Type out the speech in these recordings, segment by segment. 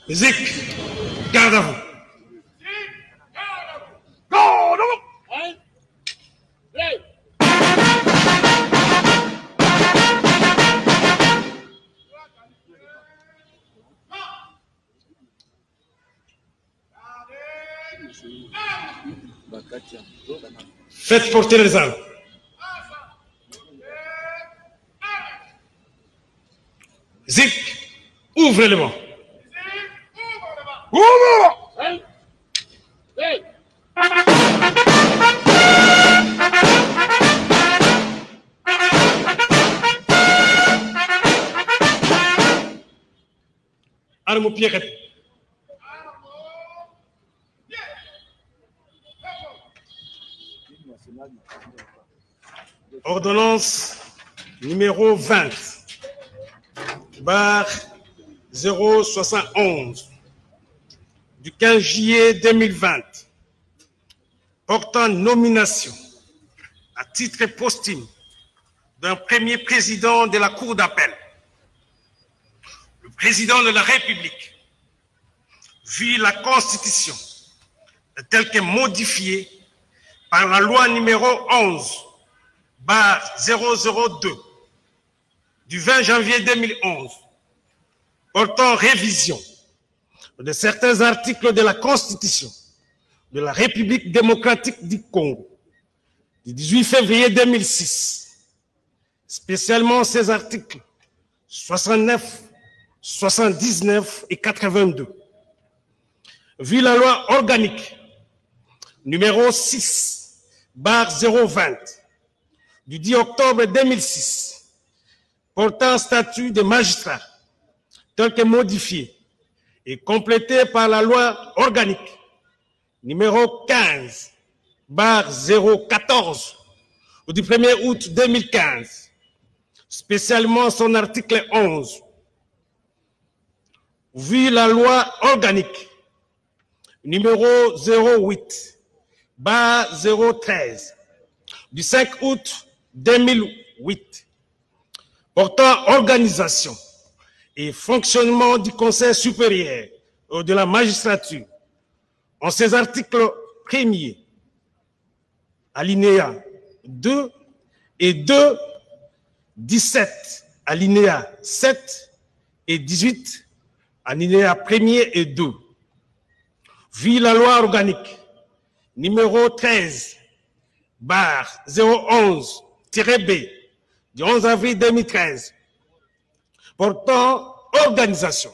Musique, garde à vous. Faites porter les armes. Zik, ouvrez le banc. Ouvre! Arme pied. Ordonnance numéro 20, barre 071 du 15 juillet 2020, portant nomination à titre posthume d'un premier président de la Cour d'appel. Le président de la République, vu la Constitution telle que modifiée par la loi numéro 11, barre 002 du 20 janvier 2011, portant révision de certains articles de la Constitution de la République démocratique du Congo du 18 février 2006, spécialement ces articles 69, 79 et 82. Vu la loi organique numéro 6, barre 020 du 10 octobre 2006, portant statut de magistrat tel que modifié et complété par la loi organique numéro 15, barre 014 du 1er août 2015, spécialement son article 11. Vu la loi organique numéro 08, barre 013 du 5 août 2008, portant organisation et fonctionnement du Conseil supérieur de la magistrature, en ses articles premiers, alinéa 2 et 2, 17, alinéa 7 et 18, alinéa 1er et 2. Vu la loi organique numéro 13, barre 011-B du 11 avril 2013, portant organisation,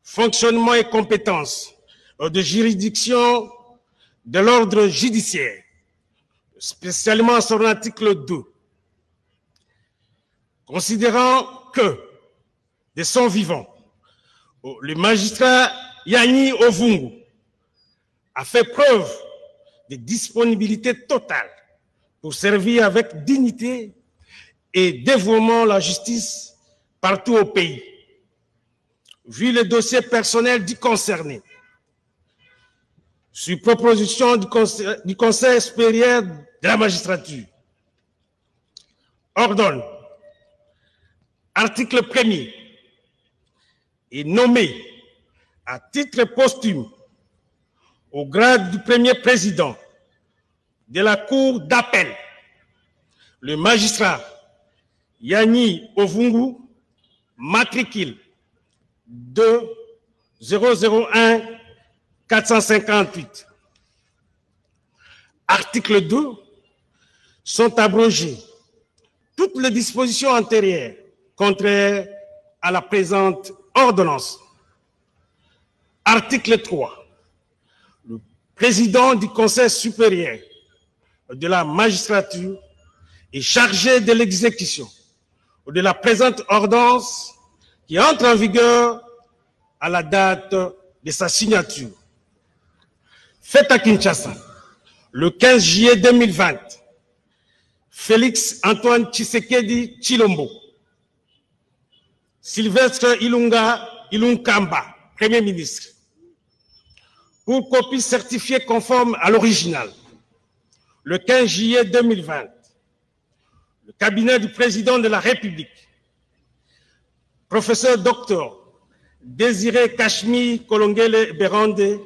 fonctionnement et compétences de juridiction de l'ordre judiciaire, spécialement son article 2. Considérant que, de son vivant, le magistrat Yanni Ovungu a fait preuve de disponibilité totale pour servir avec dignité et dévouement la justice partout au pays. vu le dossier personnel du concerné, sur proposition du Conseil supérieur de la magistrature, ordonne, article 1er, est nommé à titre posthume au grade du premier président de la Cour d'appel le magistrat Yanni Ovungu, matricule 2001 458. Article 2. Sont abrogées toutes les dispositions antérieures contraires à la présente ordonnance. Article 3. Le président du Conseil supérieur de la magistrature est chargé de l'exécution de la présente ordonnance qui entre en vigueur à la date de sa signature. Fait à Kinshasa, le 15 juillet 2020, Félix Antoine Tshisekedi Tshilombo, Sylvestre Ilunkamba, Premier ministre, pour copie certifiée conforme à l'original, le 15 juillet 2020, le cabinet du président de la République, professeur docteur Désiré Kashmi Kolongele Berande,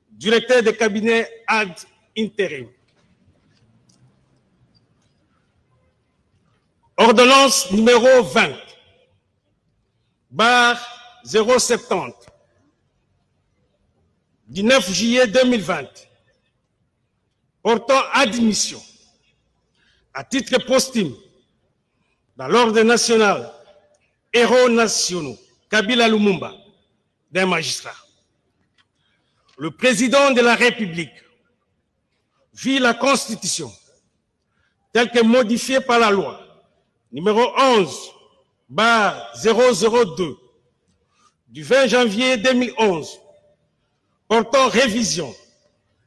directeur de cabinet ad intérim. Ordonnance numéro 20, barre 070, du 9 juillet 2020, portant admission à titre posthume dans l'ordre national héros nationaux Kabila Lumumba d'un magistrat. Le président de la République vit la Constitution telle que modifiée par la loi numéro 11/002 du 20 janvier 2011 portant révision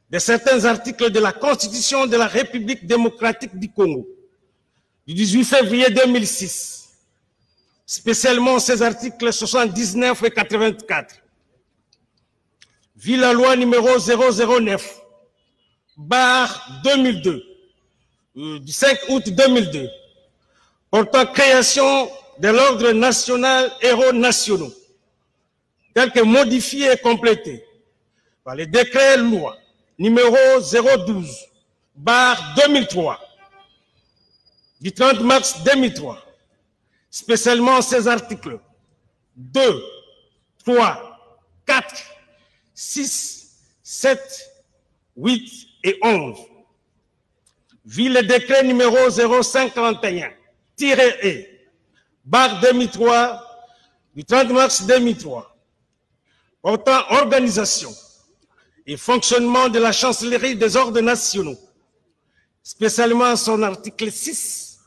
de certains articles de la Constitution de la République démocratique du Congo du 18 février 2006, spécialement ces articles 79 et 84, vit la loi numéro 009/2002 du 5 août 2002 portant création de l'ordre national héros nationaux, tel que modifié et complété par les décrets loi numéro 012/2003 du 30 mars 2003, spécialement ces articles 2, 3, 4, 6, 7, 8 et 11. Vit le décret numéro 051-E/2003 du 30 mars 2003 portant organisation et fonctionnement de la chancellerie des ordres nationaux, spécialement son article 6,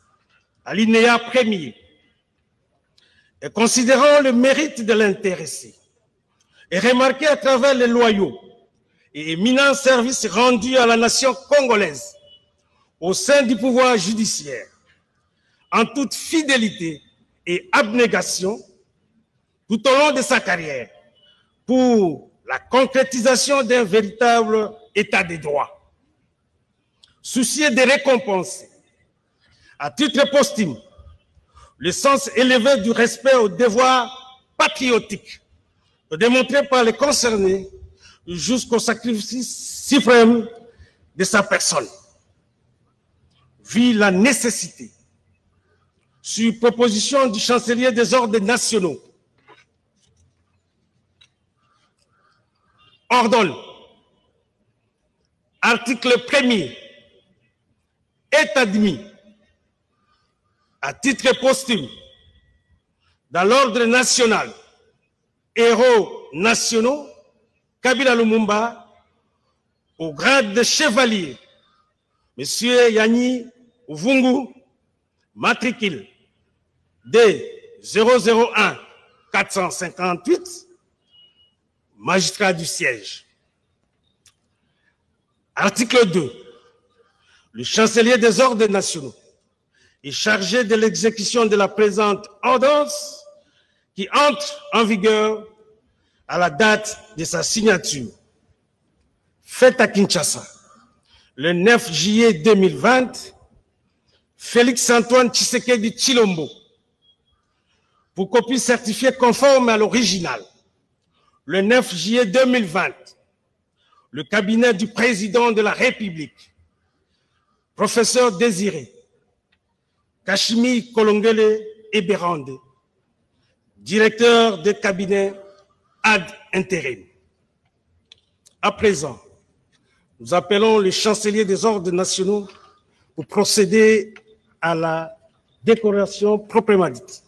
alinéa 1er, et considérant le mérite de l'intéressé, et remarqué à travers les loyaux et éminents services rendus à la nation congolaise au sein du pouvoir judiciaire, en toute fidélité et abnégation tout au long de sa carrière, pour la concrétisation d'un véritable état de droit. Soucieux de récompenser, à titre posthume, le sens élevé du respect au devoir patriotique démontré par les concernés jusqu'au sacrifice suprême de sa personne, vit la nécessité, sur proposition du chancelier des ordres nationaux, ordonne, article 1er, est admis à titre posthume dans l'ordre national héros nationaux Kabila Lumumba au grade de chevalier M. Yanni Ovungu, matricule D001 458, magistrat du siège. Article 2. Le chancelier des ordres nationaux est chargé de l'exécution de la présente ordonnance qui entre en vigueur à la date de sa signature, faite à Kinshasa, le 9 juillet 2020, Félix-Antoine Tshisekedi Tshilombo, pour copie certifiée conforme à l'original, le 9 juillet 2020, le cabinet du président de la République, professeur Désiré Kashimi Kolongele Eberande, directeur de cabinet ad intérim. À présent, nous appelons le chancelier des ordres nationaux pour procéder à la décoration proprement dite.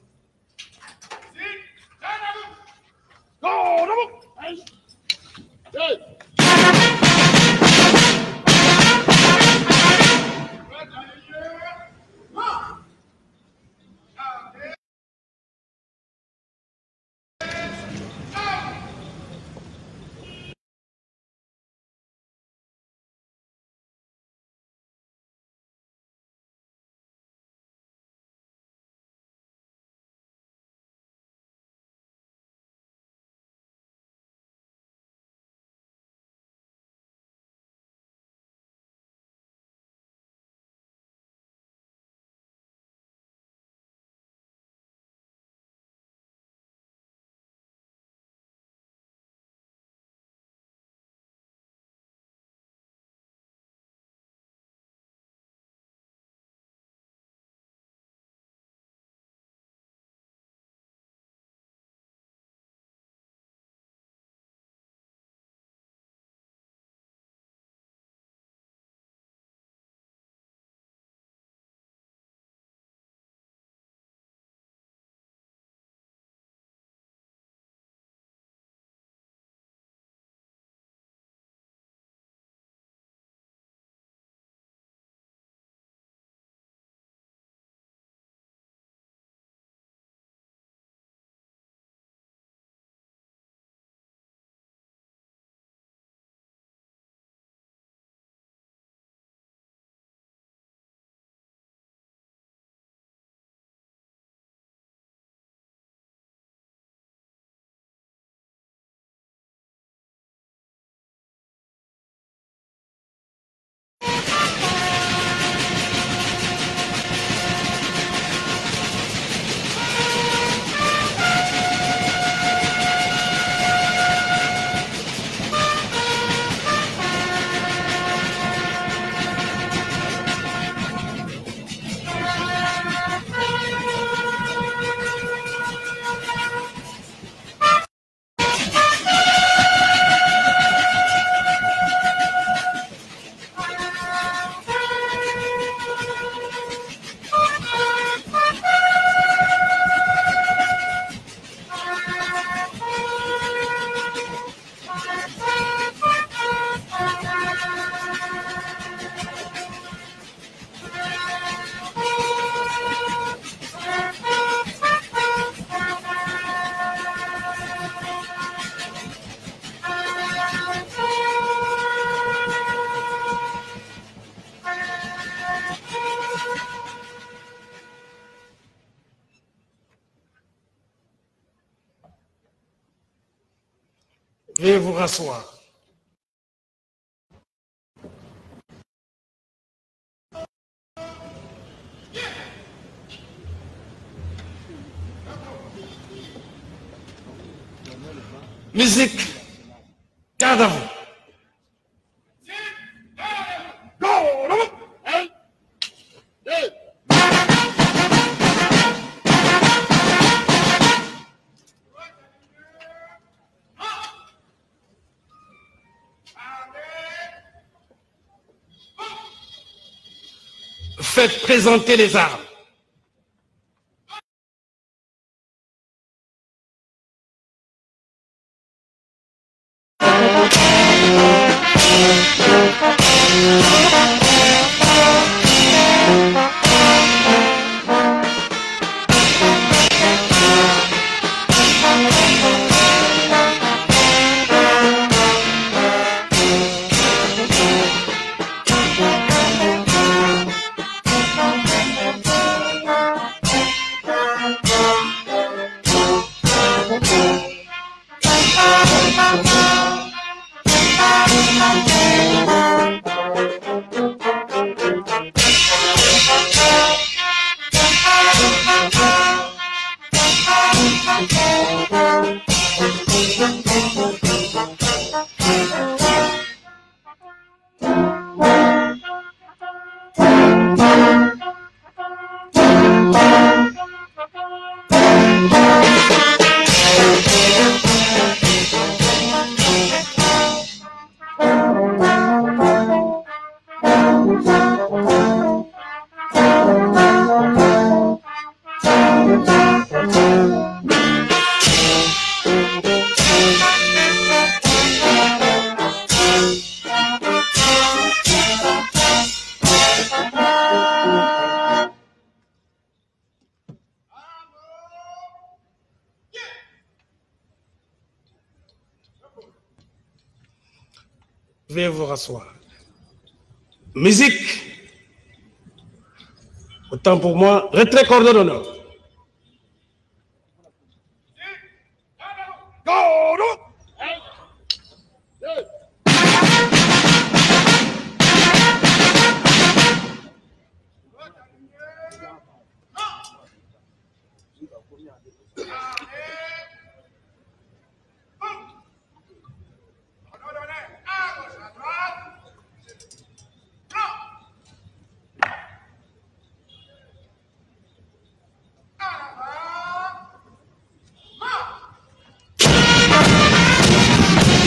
Veuillez vous rasseoir. Musique, garde à vous. Faites présenter les armes. Veuillez vous rasseoir. Musique. Autant pour moi, retrait cordon d'honneur.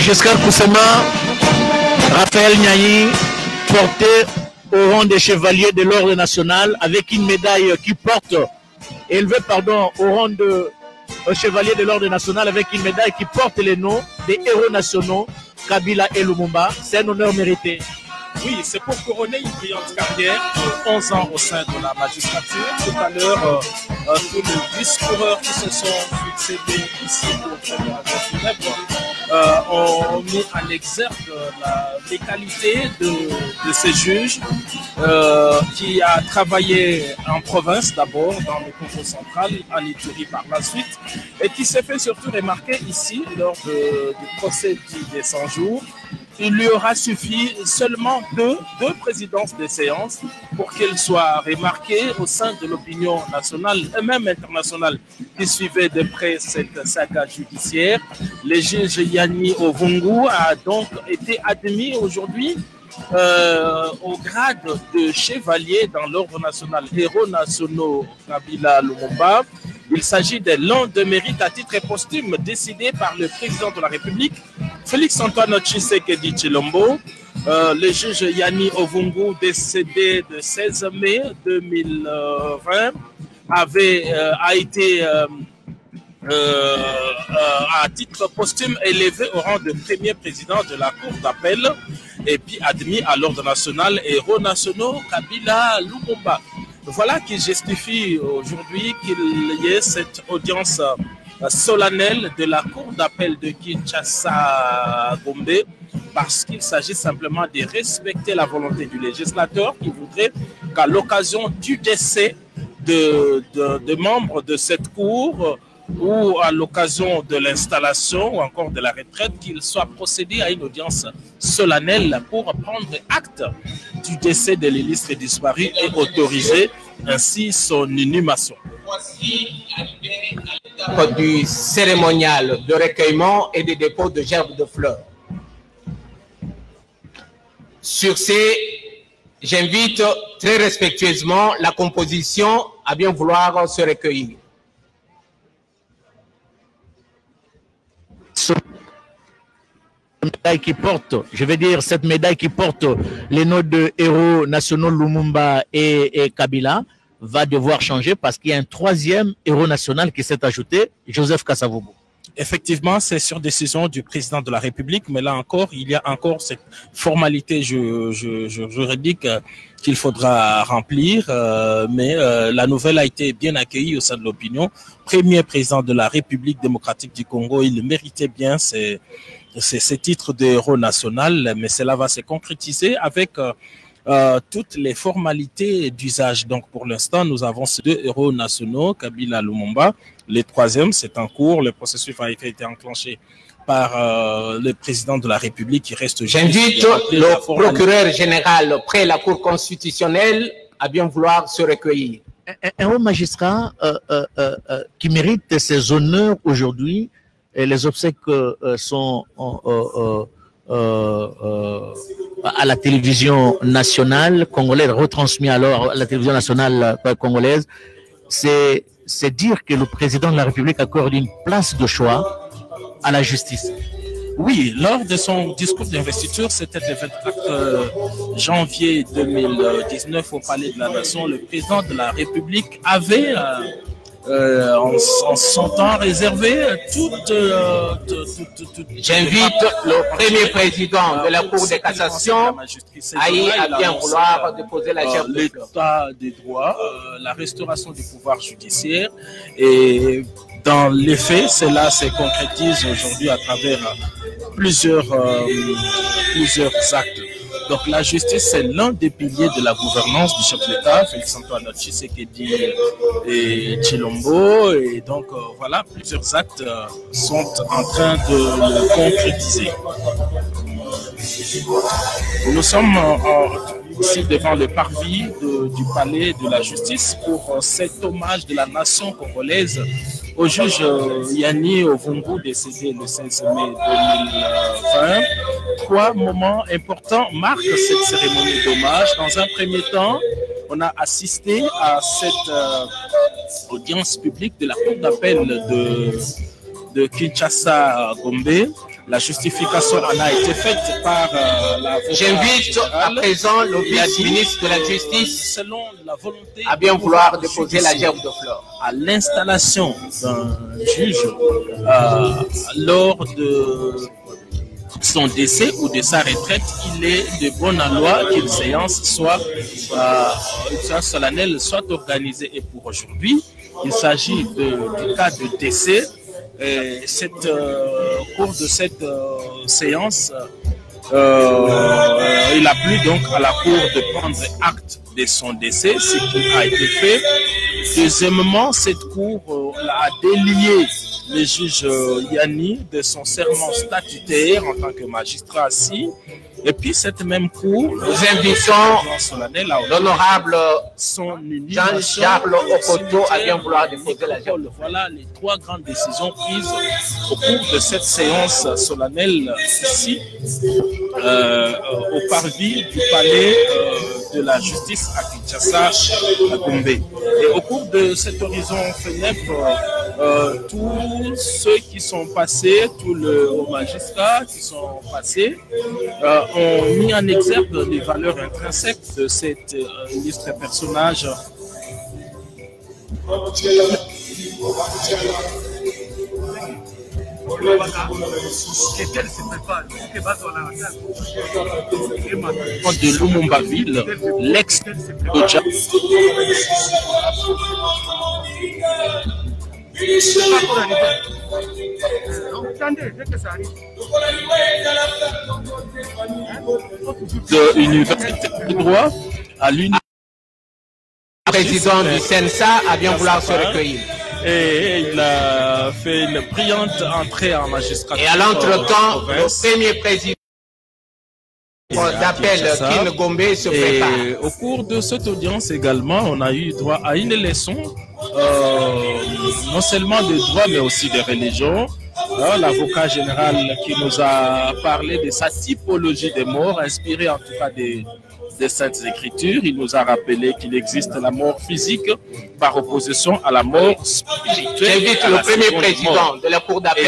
Giscard Koussema, Raphaël Niaï, porté au rang des chevaliers de l'ordre national avec une médaille qui porte, élevé pardon, au rang de chevalier de l'ordre national avec une médaille qui porte les noms des héros nationaux, Kabila et Lumumba. C'est un honneur mérité. Oui, c'est pour couronner une brillante carrière de 11 ans au sein de la magistrature. Tout à l'heure, tous les vice-coureurs qui se sont succédés ici pour faire la funèbre ont mis en exergue les qualités de ces juges qui a travaillé en province d'abord, dans le Congo central, en Ituri par la suite, et qui s'est fait surtout remarquer ici lors du procès des 100 jours. Il lui aura suffi seulement deux présidences de séance pour qu'il soit remarqué au sein de l'opinion nationale et même internationale qui suivait de près cette saga judiciaire. Le juge Yanni Ovungu a donc été admis aujourd'hui au grade de chevalier dans l'ordre national, héros nationaux Kabila Lumumba. Il s'agit de l'un de mérite à titre posthume décidé par le président de la République, Félix-Antoine Tshisekedi Tshilombo. Le juge Yanni Ovungu, décédé le 16 mai 2020, a été à titre posthume élevé au rang de premier président de la Cour d'appel et puis admis à l'ordre national héros nationaux Kabila Lumumba. Voilà qui justifie aujourd'hui qu'il y ait cette audience solennelle de la Cour d'appel de Kinshasa-Gombe, parce qu'il s'agit simplement de respecter la volonté du législateur qui voudrait qu'à l'occasion du décès de membres de cette Cour ou à l'occasion de l'installation ou encore de la retraite, qu'il soit procédé à une audience solennelle pour prendre acte du décès de l'illustre disparu et autoriser ainsi son inhumation. Voici l'arrivée du cérémonial de recueillement et de dépôt de gerbes de fleurs. Sur ce, j'invite très respectueusement la composition à bien vouloir se recueillir. Médaille qui porte, je vais dire cette médaille qui porte les noms de héros nationaux Lumumba et Kabila va devoir changer parce qu'il y a un troisième héros national qui s'est ajouté, Joseph Kasavubu. Effectivement, c'est sur décision du président de la République, mais là encore, il y a encore cette formalité juridique qu'il faudra remplir, mais la nouvelle a été bien accueillie au sein de l'opinion. Premier président de la République démocratique du Congo, il méritait bien ces titres de héros national, mais cela va se concrétiser avec toutes les formalités d'usage. Donc pour l'instant, nous avons ces deux héros nationaux, Kabila Lumumba. Le troisième, c'est en cours. Le processus a été enclenché par le président de la République qui reste... J'invite le procureur général près la Cour constitutionnelle à bien vouloir se recueillir. Un haut magistrat qui mérite ces honneurs aujourd'hui. Et les obsèques sont à la télévision nationale congolaise, retransmis alors à la télévision nationale congolaise. C'est dire que le président de la République accorde une place de choix à la justice. Oui, lors de son discours d'investiture, c'était le 24 janvier 2019 au Palais de la Nation, le président de la République avait... en son temps réservé J'invite le premier président de la Cour de cassation à bien vouloir déposer la gerbe de fleurs. L'état des droits, la restauration du pouvoir judiciaire et dans les faits, cela se concrétise aujourd'hui à travers plusieurs actes. Donc la justice, c'est l'un des piliers de la gouvernance du chef de l'État, Félix-Antoine Tshisekedi et Tshilombo. Et donc voilà, plusieurs actes sont en train de le concrétiser. Nous sommes ici devant le parvis du palais de la justice pour cet hommage de la nation congolaise au juge Yanni Ovungu, décédé le 16 mai 2020. Trois moments importants marquent cette cérémonie d'hommage. Dans un premier temps, on a assisté à cette audience publique de la cour d'appel de Kinshasa-Gombe. La justification en a été faite par l'avocat. J'invite à présent le vice-ministre de la Justice selon la volonté à bien vouloir déposer la gerbe de fleurs. À l'installation d'un juge lors de son décès ou de sa retraite, il est de bonne loi qu'une séance soit solennelle, soit organisée. Et pour aujourd'hui, il s'agit du cas de décès. Au cours de cette séance, il a plu donc à la Cour de prendre acte de son décès, ce qui a été fait. Deuxièmement, cette Cour a délié le juge Yanni de son serment statutaire en tant que magistrat assis. Et puis cette même Cour, nous invitons l'honorable Jean-Charles Okoto à bien vouloir déposer la gerbe. Voilà les trois grandes décisions prises au cours de cette séance solennelle ici au parvis du palais de la justice à Kinshasa, à Gombe. Et au cours de cet horizon funèbre, tous ceux qui sont passés, tous les magistrats qui sont passés, ont mis en exergue les valeurs intrinsèques de cet illustre personnage. De Lumumba-Ville, l'ex-Oja. De l'université de droit à l'université. Le président du CNSA a bien vouloir se recueillir. Et il a fait une brillante entrée en magistrature. Et à l'entretemps, le premier président d'appel Kin Gombe se prépare. Au cours de cette audience également, on a eu droit à une leçon, non seulement de droit, mais aussi de religion. L'avocat général qui nous a parlé de sa typologie des morts, inspirée en tout cas des Saintes Écritures. Il nous a rappelé qu'il existe la mort physique par opposition à la mort spirituelle. J'invite le premier président de la cour d'appel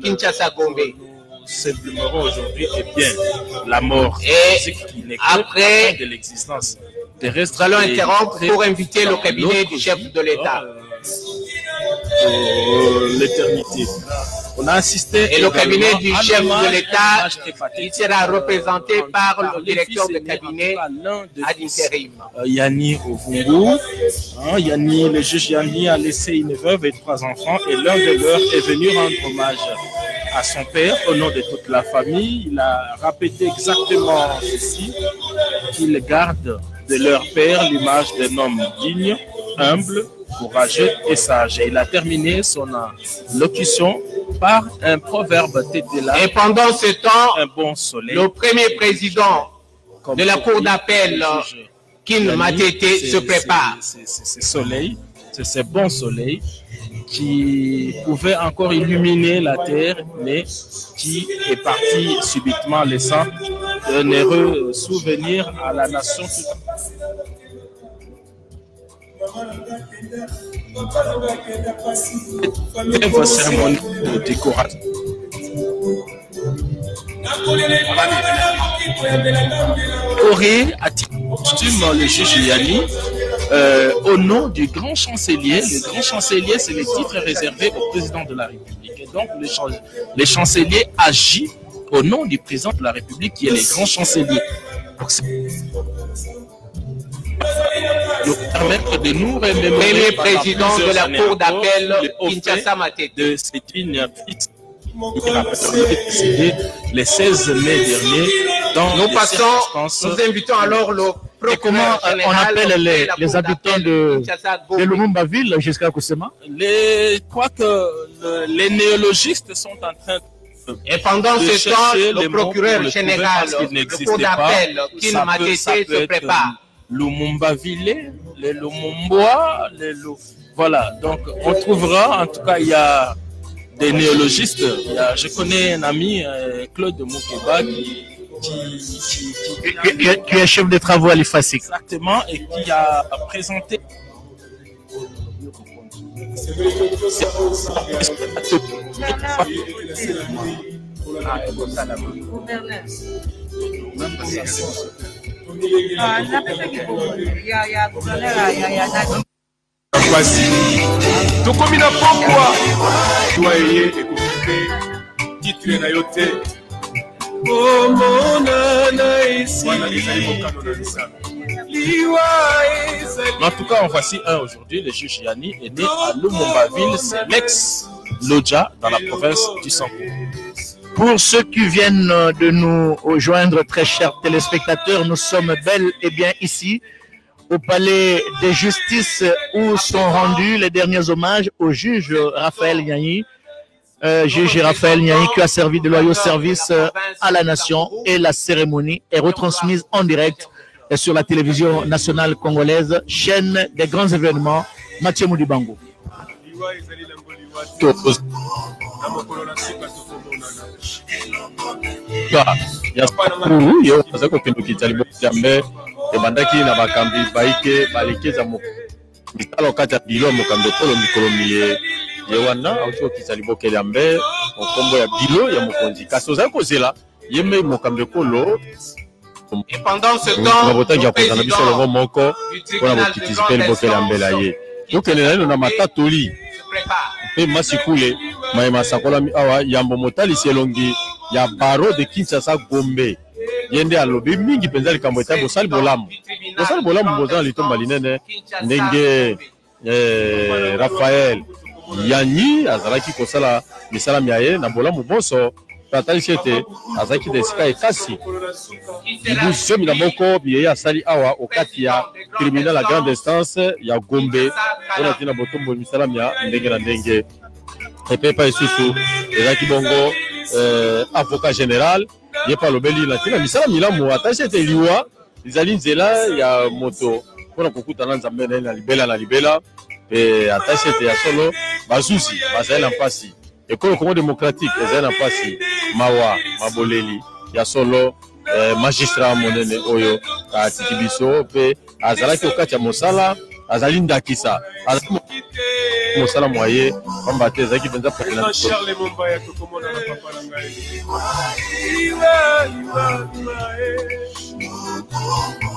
Kinshasa-Gombe. Nous célébrons aujourd'hui bien la mort physique qui n'est après de l'existence terrestre. Nous allons interrompre pour inviter le cabinet du chef de l'État. L'éternité. On a assisté et le cabinet du chef de l'État, il sera représenté par le directeur de cabinet ad intérim. Yanni Ovungu. Yanni, le juge Yanni a laissé une veuve et 3 enfants et l'un de leurs est venu rendre hommage à son père au nom de toute la famille. Il a répété exactement ceci, qu'il garde de leur père l'image d'un homme digne, humble, courageux et sage. Et il a terminé son locution par un proverbe tétela. Et pendant ce temps, un bon soleil, le premier président de la cour d'appel, Kin Matete, se prépare. C'est ce bon soleil qui pouvait encore illuminer la terre, mais qui est parti subitement, laissant un heureux souvenir à la nation. Une cérémonie de décoration. Corée a costume le juge Yanni au nom du grand chancelier. Le grand chancelier, c'est le titre réservé au président de la République. Et donc, le chancelier agit au nom du président de la République qui est le grand chancelier. permettre de nous remémorer premier président de la cour d'appel Kinshasa Matete de Céline Fils qui a décédé le 16 mai dernier. Nous passons, nous invitons alors le et comment on appelle les habitants de Lumumba-Ville jusqu'à Kusema? Je crois que les néologistes sont en train et pendant ce temps, le procureur général, le cour d'appel Kin Matete se prépare. Lumumba-Ville, les Lumumbois, voilà. Donc on trouvera, en tout cas, il y a des néologistes. Je connais un ami, Claude Moukeba, qui est chef de travaux à l'IFASIC. Exactement, et qui a présenté. tokomi na pokwa toye ekokite titre na yo te omonana esi En tout cas, en voici un aujourd'hui. Le juge Yanni est né à Lumumba-Ville, c'est l'ex-Lodja dans la province du Sanko. Pour ceux qui viennent de nous rejoindre, très chers téléspectateurs, nous sommes bel et bien ici au palais de justice où sont rendus les derniers hommages au juge Raphaël Nyani. Juge Raphaël Nyani qui a servi de loyaux services à la nation, et la cérémonie est retransmise en direct sur la télévision nationale congolaise, chaîne des grands événements, Mathieu Moudibango. ebandaki na bakambi baike balekeza misala kati ya bilo mokambi polo mikolomi ye wana auti okisa libokeli ya mbe okombo ya bilo ya mokonzi kasi ozali kozela ye me mokambi kolo mabotaki ya kozana biso longo moko mpona bokitisi mpe libokeli ya mbela ye tokende na nino na matatoli mpe masikule mayema sakolami awa yambo motalisi elongi ya baro de Kinshasa Gombe yende alobi mingi penza likambo eta bosali bolamu bozana litomba linene ndenge Raphaël Yanni azalaki kosala misala miaye na bolamu bonso atalisi ete azalaki na esika ekasi libu zomi na moko biyeye asali awa okati ya tribunal ya grande instance ya Gombe mpona tina botombo misala mia ndenge na ndenge epepa esusu ezalaki bongo avocat général ye pa lobeli na tina misala milamu atalisi ete liwa ezali nzela ya moto mpona kokutana nzambe na libela na libela pe atalisi ete ya solo bazuzi bazali na mpasi ekolo Congo démocratique ezali na mpasi mawa maboleli ya solo magistrat monene oyo atiki biso mpe azalaki okati ya mosala azali ndakisa mosala mwaye pamba te ezalaki mpenza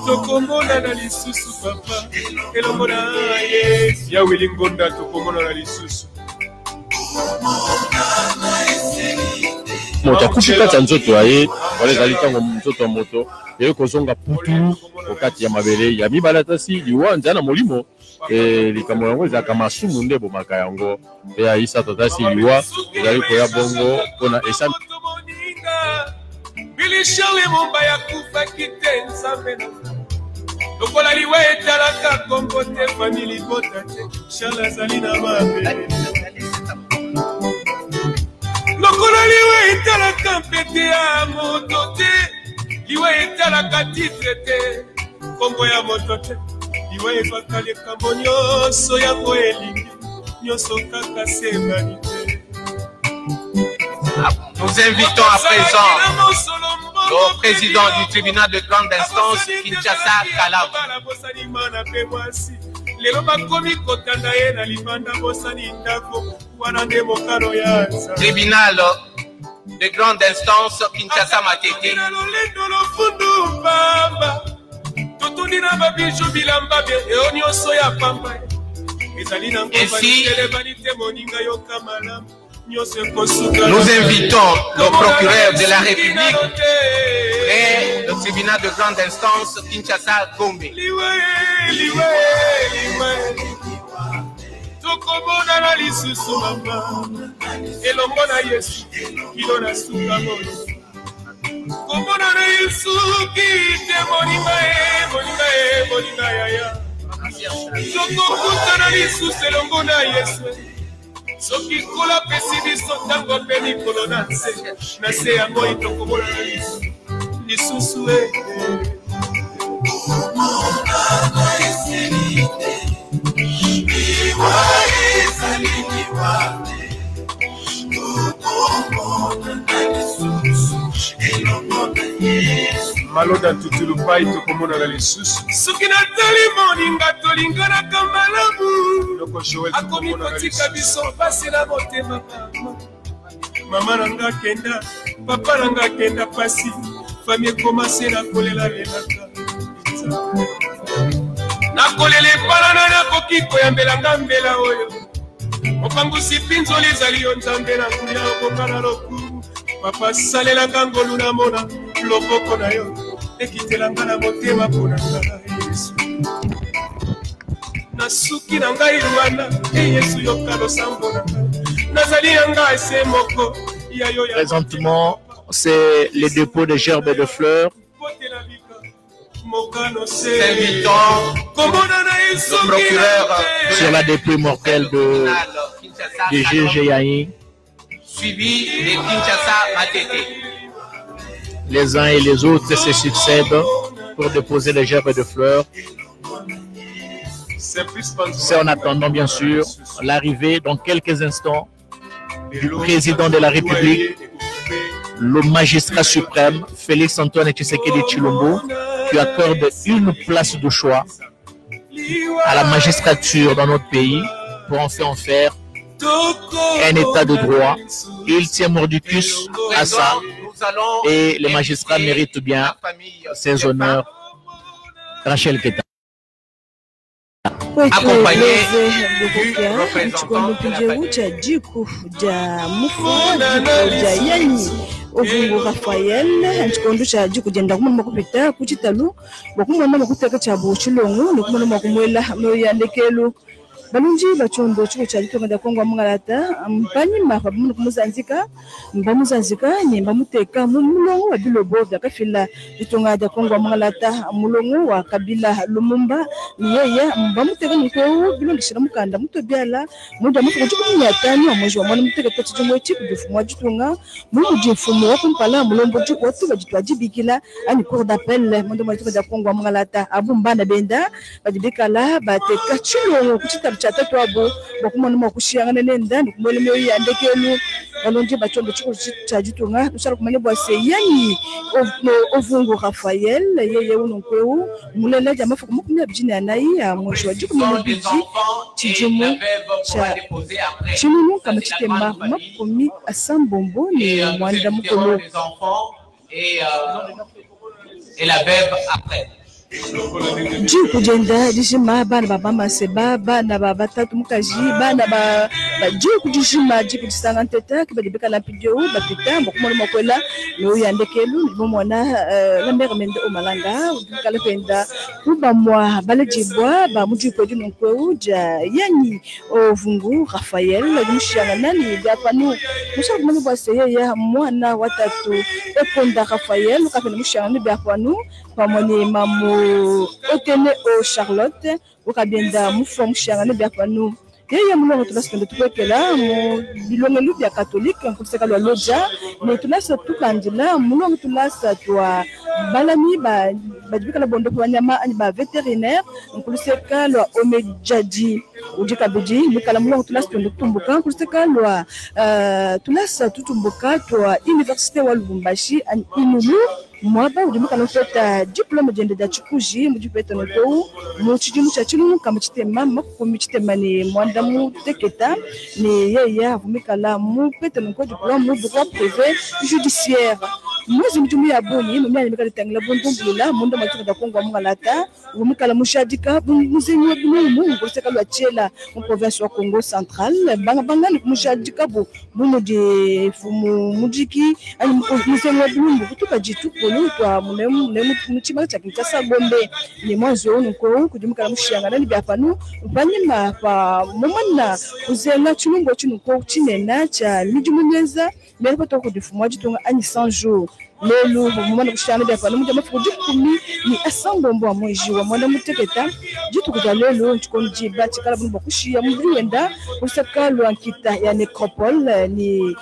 tokomona na lisusu papa elongo na ye ya wilingonda tokomona na lisusu moto akufi kati ya nzoto ya ye wala ezali ntango nzoto ya moto eye kozonga putu okati ya mabele ya mibale atasi liwa nzela na molimo likambo yango ezalaka masumu nde ebomaka yango mpe ayisato atasi liwa ezali koya bongo mpona esami bilisharle momba ya kufaki te nzambe na lokola liwa etalaka kombo te famili bota te charle azali na mabele lokola liwa etalaka mpete ya moto te liwa etalaka titre te kombo ya moto te liwa ebaka likambo nyonso yango elingi nyonso kaka sebani te. Nous invitons à présent le président du tribunal de grande instance Kinshasa Kalaba. Tribunal de grande instance Kinshasa Matete. Ainsi, nous invitons le procureur de la République et le tribunal de grande instance Kinshasa Gombe. Tokomona na lisusu mama elongo na Yesu kilo na suka moyo komona na Yesu kite moninga yaya tokokuta na lisusu elongo na Yesu soki kola pesi biso ntango mpe mikolo na se yango tokomona na lisusu Maloda tutulupai tokomona na lisusu soki natali moninga tolinganaka malamu akomi kotika biso pasi na motema mama nanga kenda papa nanga kenda pasi fami ekomase na kolela lelaka nakolele palana nakoki koyambelanga mbela oyo mopangusi pinzoli ezali yo nzambe na nguya okoka na lokumu papa salelanga ngolu na mona loboko na yo ekitelanga na motema mpona ngai Yesu nasuki na ngai wana Yesu yoka losambo na ngai nazali ya ngai se moko ya yo ya présentement c'est le dépôt de gerbes et de fleurs. Sur la dépouille mortelle de G.G. Yahi, suivi de Kinshasa Matete. Les uns et les autres se succèdent pour déposer les gerbes de fleurs. C'est en attendant bien sûr l'arrivée dans quelques instants du président de la République, le magistrat suprême Félix Antoine Tshisekedi Tshilombo, qui accorde une place de choix à la magistrature dans notre pays pour en faire un état de droit. Il tient mordicus à ça et les magistrats méritent bien ces honneurs. Rachel Keta. Accompagné Ovungu Rafael anchikondo cha jiku jenda kumana makupita kuchitalu bakumana makuteka cha buchilongo nokumana makumwela moyandekelu balunji bachondo chiko cha jiku ngada Kongo Mngalata mpanyi mafa bamu kumuzanzika mbamuzanzika nyemba muteka mulongo wa bilobo byakafila bitonga da Kongo Mngalata mulongo wa kabila Lumumba yeye mbamuteka niko bilongishira mukanda mutobyala muda mufuko chukunyatani omwejo wa mwana muteka tachijomwe chiku dufumwa jitunga mumujifumu wakumpala mulombo jiku watuba jitwa jibikila ani cour d'appel mondo mwatuba da Kongo Mngalata abumbana benda badibikala bateka chilongo kuchita chata abo bakumana makushiyanga nenda ndikumwele meyo yandekelu balonje bachondo chiko cha jitunga tusara kumanya bwase yani Ovungu Rafael yeye unonkwewu mulela jama fuku mukumya bijini anayi ya mwisho wajiku mwenye chijumu cha chinunu kama chitemba makomi asambombo ni mwanda mukolo et la veuve après. Jiku jenda dijima bana baba maseba bana baba tatu mukaji bana ba jiku dijima jiku disanga nteta kibadibeka la pidio bapita mbokumo mokwela no yandekelu bomona la mère mende o malanga kala penda kuba mwa balejibwa ba mujiko dino kweuja yani Ovungu Rafael mushanga nani japanu mushaka mwana bwase ya mwana watatu eponda Rafael kapena mushanga ni byapanu pamone mamu otene o Charlotte ukabenda mufo mushanga ne byapanu yeye mulongo tulasende tukwekela mu bilongo lubya catholique nkuseka lwa loja ne tulasa tukandila mulongo tulasa twa balami bajibikala bondo kwa nyama ani ba vétérinaire nkuseka lwa omejaji ujika biji mikala mulongo tulasa tumbuka nkuseka lwa tulasa tutumbuka twa université wa Lubumbashi ani inulu mwaba udimika nofeta diplôme jende da chikuji mujipeta noko muchijimu cha chilungu kama chitema makumi chitema ni mwanda mu teketa ni yeye avumika la mu peta noko diplôme mu droit privé judiciaire mwezi mtumu ya boni mumya nimekala tangla bondombula munda matuka da Kongo mungalata umikala mushadika muzenyi wa binumu ngoseka lwa chela mu province wa Congo Central banga ni mushadika bu mumu de fumu mujiki ani muzenyi wa binumu kutuka jitu kolo twa munemu muchima cha kinchasa gombe ni mwanzo nuko kujimikala mushanga nani byapanu banyima pa mumana kuzenga chulungo chinuko chinena cha mijumuneza mbere pato kudifumwa jitunga ani 100 jours lelo mumana kushana byapanu mujama fuji kumi ni asangombo amweji wa mwana muteketa jitu kuja lelo nchikono jiba chikala bunu bakushia mudriwenda kusaka lwankita ya necropole ni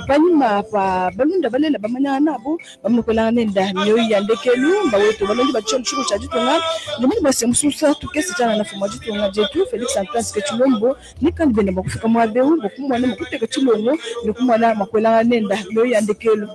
banyima pa balunda balela bamanya nabo bamukola nenda niyo yandekelu baweto balongi bachon chuko cha jitunga ndimani basemususa tukesi chana na fuma jitunga jetu Felix Antoine Skechulombo nikandi bene bakufika mwabeu bokumwana mukuteka chilongo ndikumwana makola nenda niyo yandekelu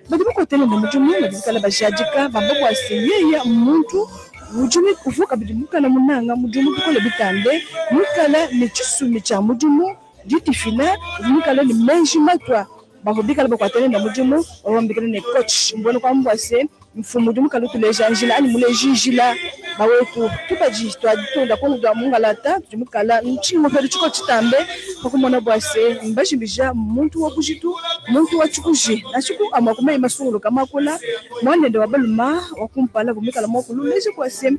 badimo kotene mu mujumu badikala bajajika bababo asiyeye umuntu mujumu kuvuka bidimukala munanga mujumu bikole bitande mukala ni chisumi cha mujumu ditifina mukala ni menji matwa bakubikala bakwatene na mujumu ombikala ne coach mbona kwa mbwase mfumu mujumu kalutu lejanjila ani mulejinjila bawetu tupaji twajitonda ko ndo mungalata tujimukala nchingo pere chiko chitambe bakumona bwase mbashimbija muntu wakujitu muntu wachukuji nachiku amakume masungulu kama kula mwande wa baluma wakumpala bumikala mokulu leje kwase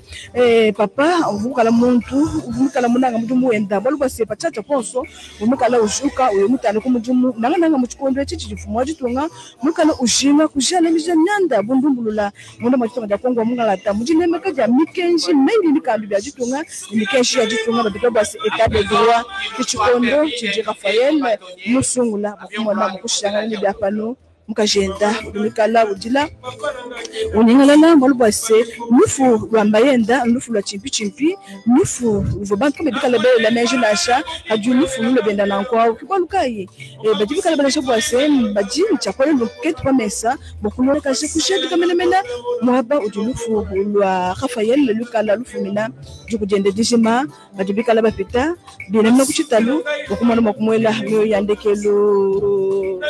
papa ubukala muntu ubukala munanga mujumu wenda balubase pachacha ponso bumikala ushuka uyo mutane ku mujumu nanga muchikondo chichi chifumu wajitunga mukala ujinga kujana mijanyanda bundumbulula munda machitonga da Kongo mungalata mujine mekaja mikenji meili mikambi bya jitunga mikenji ya jitunga badika basi etat de droit kichikondo chiji Rafael musungula bakumona mukushanga ni bya pano mukajenda udumikala udila uningalala malubase nufu rwambayenda nufu la chimpi nufu vobantu medikala be la meje nasha haju nufu nule benda nankwa kwa lukai badibikala bana shobwase baji chakwale loketu pa mesa bokunola kashe kushedi kamenemena mwaba udunufu lwa Rafael lukala lufumina jukujende dijima badibikala bapita binamna kuchitalu bokumona makumwela myo yandekelu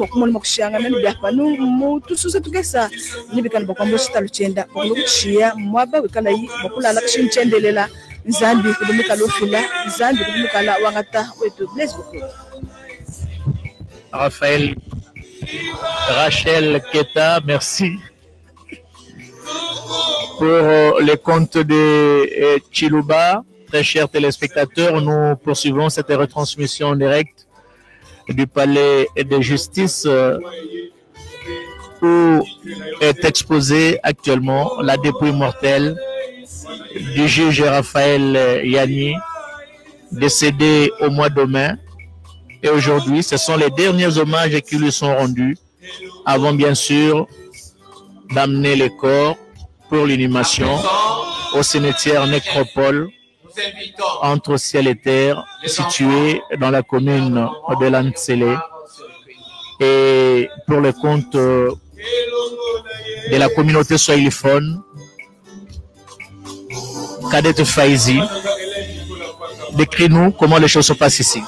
bokumona makushanga nani byapanu mutu susa tukesa nibikana bakwambo sita luchenda bakushia mwaba wikala yi bakulala kishinchendelela nzambi kudumika lofila nzambi kudumika la wangata wetu bless beaucoup Rachel Keta, merci pour les comptes de Chiluba. Très chers téléspectateurs, nous poursuivons cette retransmission en direct du palais de justice où est exposée actuellement la dépouille mortelle du juge Raphaël Yanni, décédé au mois de mai. Et aujourd'hui, ce sont les derniers hommages qui lui sont rendus avant bien sûr d'amener les corps pour l'inhumation au cimetière Nécropole entre ciel et terre, situé dans la commune de Lantsele, et pour le compte de la communauté swahiliphone, Kadete Faizi. Décris-nous comment les choses se passent ici.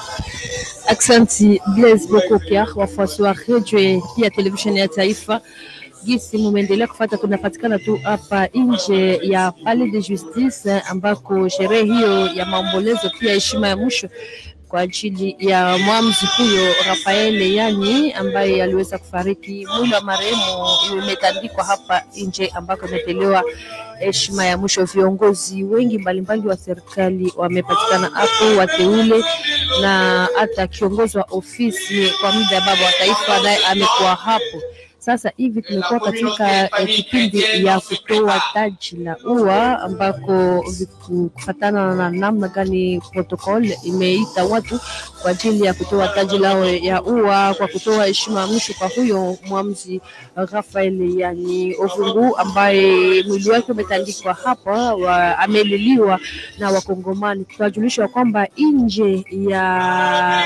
Aksanti Blaise Bokokia, wafuasi wa radio ya televisheni ya taifa. Gisi mumeendelea kufuata, tunapatikana tu hapa nje ya Palais de Justice ambako sherehe hiyo ya maombolezo pia heshima ya mwisho kwa ajili ya mwamuzi huyo Raphael Yanni ambaye aliweza kufariki. Mwili wa marehemu umetandikwa hapa nje ambako imetolewa heshima ya mwisho. Viongozi wengi mbalimbali wa serikali wamepatikana hapo, wateule na hata kiongozi wa ofisi kwa muda baba wa taifa naye amekuwa hapo. Sasa hivi tumekuwa katika kipindi ya kutoa taji la ua ambako kufatana na namna gani protocol imeita watu kwa ajili ya kutoa taji lao ya ua kwa kutoa heshima mwisho kwa huyo mwamuzi Raphael Yanni Ovungu ambaye mwili wake umetandikwa hapa, ameliliwa na Wakongomani. Tunajulisha kwamba nje ya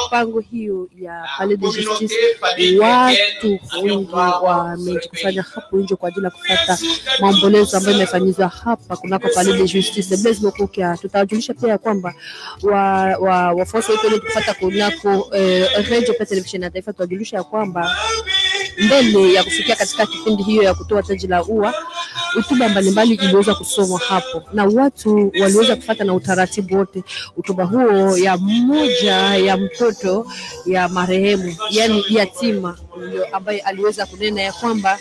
pango hiyo ya Palais de Justice watu wengi wamejikusanya hapo nje kwa ajili ya kufuata maombolezo ambayo imefanyizwa hapa kunako Palais de Justice. Blaise Bokokia, tutajulisha pia kwamba wafuasi wetu kufuata kunako radio pa television ya taifa, tuwajulisha ya kwamba mbele ya kufikia katika kipindi hiyo ya kutoa taji la ua, hotuba mbalimbali iliweza kusomwa hapo na watu waliweza kufuata na utaratibu wote. Hotuba huo ya mmoja ya mtoto ya marehemu, yani yatima, ambaye aliweza kunena ya kwamba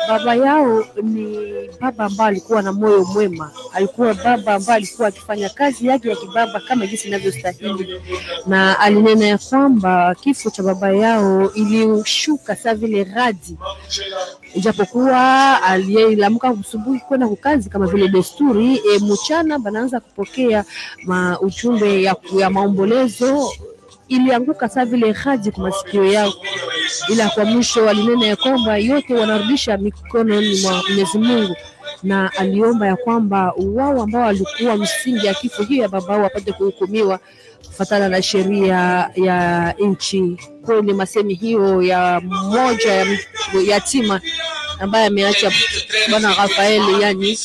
baba yao ni baba ambaye alikuwa na moyo mwema, alikuwa baba ambaye alikuwa akifanya kazi yake ya kibaba kama jinsi inavyostahili, na alinena ya kwamba kifo cha baba yao ilishuka sawa vile radi, ijapokuwa aliamka asubuhi kwenda kukazi kama vile desturi, mchana banaanza kupokea ujumbe ya maombolezo, ilianguka sawa vile radi kwa masikio yao, ila kwa mwisho alinena ya kwamba yote wanarudisha mikononi mwa Mwenyezi Mungu, na aliomba ya kwamba wao ambao walikuwa msingi ya kifo hiyo ya baba wao wapate kuhukumiwa kufuatana na sheria ya nchi. Kwa ni masemi hiyo ya mmoja ya yatima ambaye ameacha bwana Rafael, yani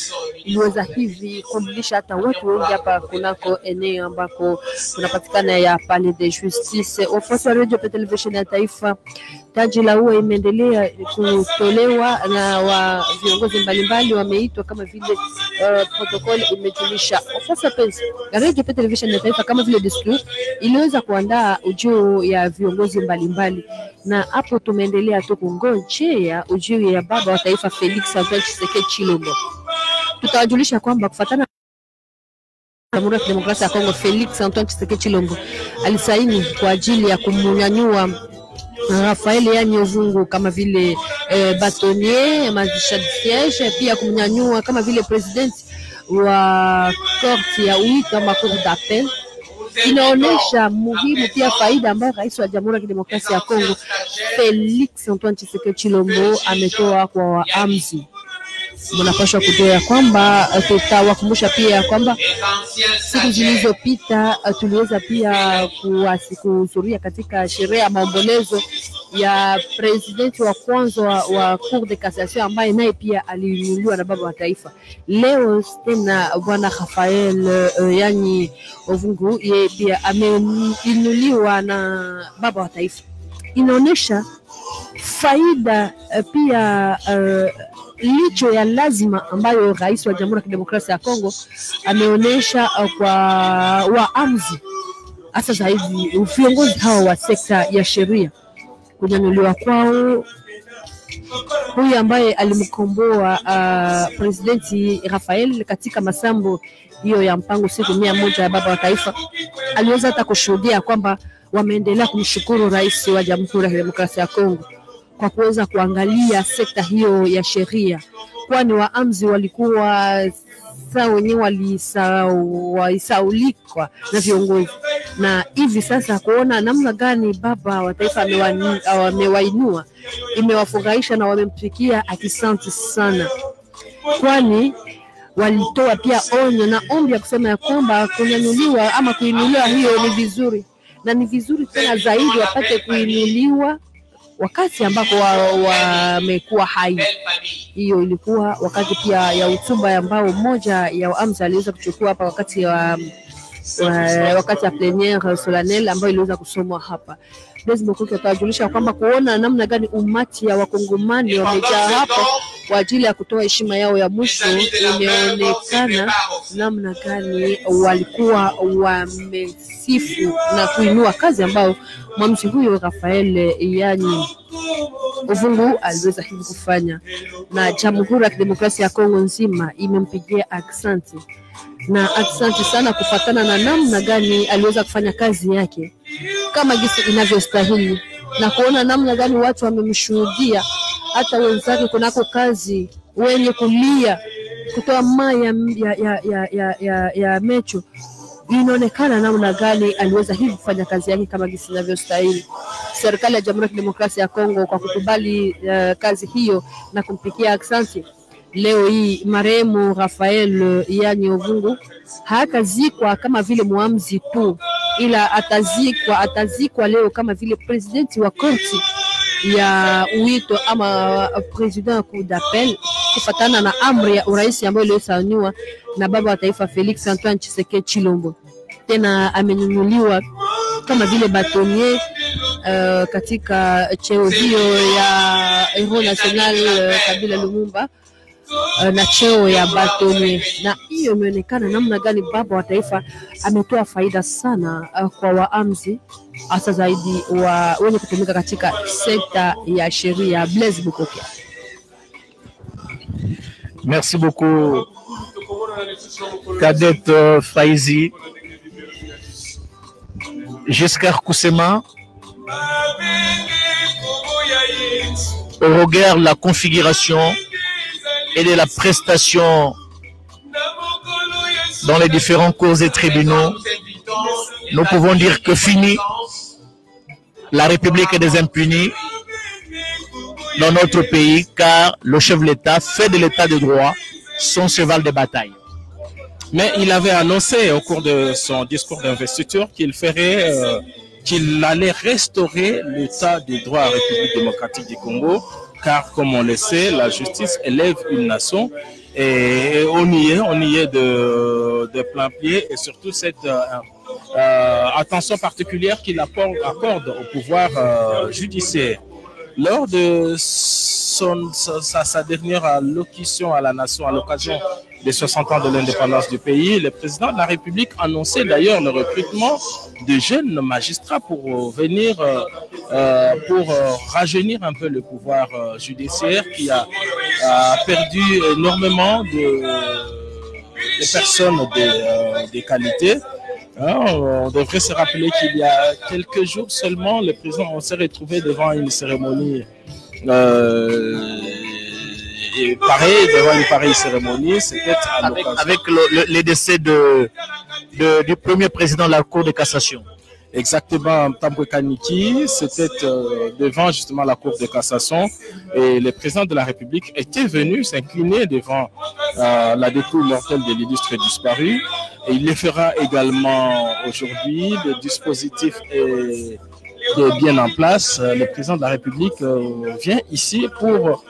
iliweza hivi kumlisha hata watu wengi hapa kunako eneo ambako kunapatikana ya Palais de Justice. Wafuasi wa radio television ya taifa, taji la ua imeendelea kutolewa na viongozi mbalimbali wameitwa kama vile protocol imejulisha. Wafuasi wa radio television ya taifa kama vile district iliweza kuandaa ujio ya viongozi mbalimbali, na hapo tumeendelea tu kungojea ujio ya baba wa taifa Felix Antoine Tshisekedi Tshilombo. Tutawajulisha kwamba kufuatana Jamhuri ya Kidemokrasia ya Kongo, Felix Antoine Tshisekedi Tshilombo alisaini kwa ajili ya kumunyanyua Rafael yani Ovungu kama vile bâtonnier magistrat de siège, pia kumnyanyua kama vile president wa court ya Uito ama cour d'appel. Inaonesha muhimu pia faida ambayo rais wa Jamhuri ya Kidemokrasia ya Kongo Felix Antoine Tshisekedi Tshilombo ametoa kwa waamzi. Mnapaswa kujua kwamba tutawakumbusha pia kwamba siku zilizopita tuliweza pia kuhudhuria katika sherehe ya maombolezo ya president wa kwanza wa Cour de Cassation ambaye naye pia aliinuliwa na baba wa taifa. Leo tena bwana Rafael yani Ovungu yeye pia ameinuliwa na baba wa taifa. Inaonesha faida pia licho ya lazima ambayo rais wa Jamhuri ya Kidemokrasia ya Kongo ameonesha kwa waamzi, hasa zaidi viongozi hao wa sekta ya sheria, kunyanyuliwa kwao. Huyu ambaye alimkomboa presidenti Rafael katika masambo hiyo ya mpango siku 100 ya baba wa taifa, aliweza hata kushuhudia kwamba wameendelea kumshukuru rais wa Jamhuri ya Kidemokrasia ya Kongo kwa kuweza kuangalia sekta hiyo ya sheria, kwani waamzi walikuwa wenyewe walisaulikwa na viongozi, na hivi sasa kuona namna gani baba wa taifa amewainua imewafurahisha na wamempikia asante sana, kwani walitoa pia onyo na ombi ya kusema ya kwamba kunyanyuliwa ama kuinuliwa hiyo ni vizuri, na ni vizuri tena zaidi wapate kuinuliwa wakati ambako wamekuwa hai. Hiyo ilikuwa wakati pia ya hotuba ambao mmoja ya waamzi aliweza kuchukua hapa wakati ya plénière solennelle ambayo iliweza kusomwa hapa. Blaise Bokoki atajulisha kwamba kuona namna gani umati ya wakongomani wamejaa hapo kwa ajili ya kutoa heshima yao ya mwisho, imeonekana namna gani walikuwa wamesifu na kuinua kazi ambao mwamzi huyo Rafael yani Ovungu aliweza hivi kufanya, na Jamhuri ya Kidemokrasia ya Kongo nzima imempigia asante na asante sana kufuatana na namna gani aliweza kufanya kazi yake kama jinsi inavyostahili, na kuona namna gani watu wamemshuhudia, hata wenzake kunako kazi wenye kulia kutoa maya ya mecho. Inaonekana namna gani aliweza hivi kufanya kazi yake kama jinsi inavyostahili. Serikali ya Jamhuri ya Kidemokrasia ya Kongo kwa kukubali kazi hiyo na kumpikia asante. Leo hii marehemu Rafael yani Ovungu hatazikwa kama vile muamzi tu, ila atazikwa leo kama vile presidenti wa korti ya Uito ama president wa cour d'appel, kufatana na amri ya urais ambayo iliyosainiwa na baba wa taifa Felix Antoine Tshisekedi Tshilombo. tena amenunuliwa kama vile batonye katika cheo hiyo ya Hero National Kabila Lumumba na cheo ya batonye, na hiyo imeonekana namna gani baba wa taifa ametoa faida sana kwa waamzi hasa zaidi wa wenye kutumika katika sekta ya sheria. Blaise Bokokia. Merci beaucoup, Cadette Faizi. Giscard Koussema, au regard de la configuration et de la prestation dans les différents cours et tribunaux, nous pouvons dire que fini la République des impunis dans notre pays, car le chef de l'État fait de l'État de droit son cheval de bataille. Mais il avait annoncé au cours de son discours d'investiture qu'il allait restaurer l'État de droit à la République démocratique du Congo, car comme on le sait, la justice élève une nation et on y est de plein pied, et surtout cette attention particulière qu'il accorde au pouvoir judiciaire. Lors de sa dernière allocution à la nation à l'occasion des 60 ans de l'indépendance du pays, le président de la République annonçait d'ailleurs le recrutement de jeunes magistrats pour venir, pour rajeunir un peu le pouvoir judiciaire qui a perdu énormément de personnes de qualité. On devrait se rappeler qu'il y a quelques jours seulement, le président s'est retrouvé devant une cérémonie et pareil, devant une pareille cérémonie, c'était avec le décès du premier président de la Cour de cassation. Exactement, Tambwe Kaniki, c'était devant justement la Cour de cassation, et le président de la République était venu s'incliner devant la dépouille mortelle de l'illustre disparu, et il le fera également aujourd'hui. Le dispositif est bien en place. Le président de la République vient ici pour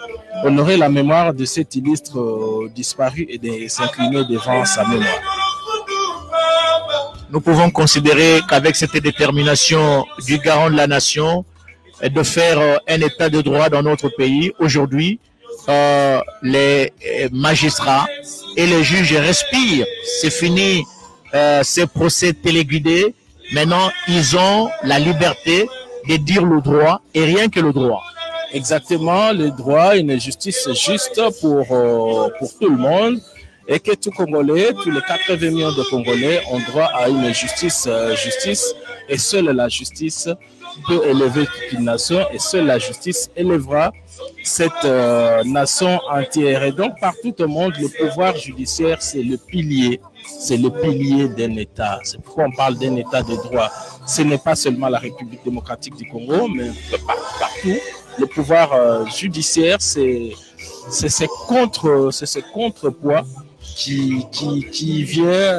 honorer la mémoire de cet illustre disparu et de s'incliner devant sa mémoire. Nous pouvons considérer qu'avec cette détermination du garant de la nation de faire un état de droit dans notre pays, aujourd'hui, les magistrats et les juges respirent. C'est fini ces procès téléguidés. Maintenant, ils ont la liberté de dire le droit et rien que le droit. Exactement, le droit, une justice juste pour tout le monde. Et que tout Congolais, tous les 80 millions de Congolais ont droit à une justice, et seule la justice peut élever toute une nation, et seule la justice élèvera cette nation entière. Et donc, partout au monde, le pouvoir judiciaire, c'est le pilier d'un État. C'est pourquoi on parle d'un État de droit. Ce n'est pas seulement la République démocratique du Congo, mais partout, le pouvoir judiciaire, c'est ce contrepoids qui vient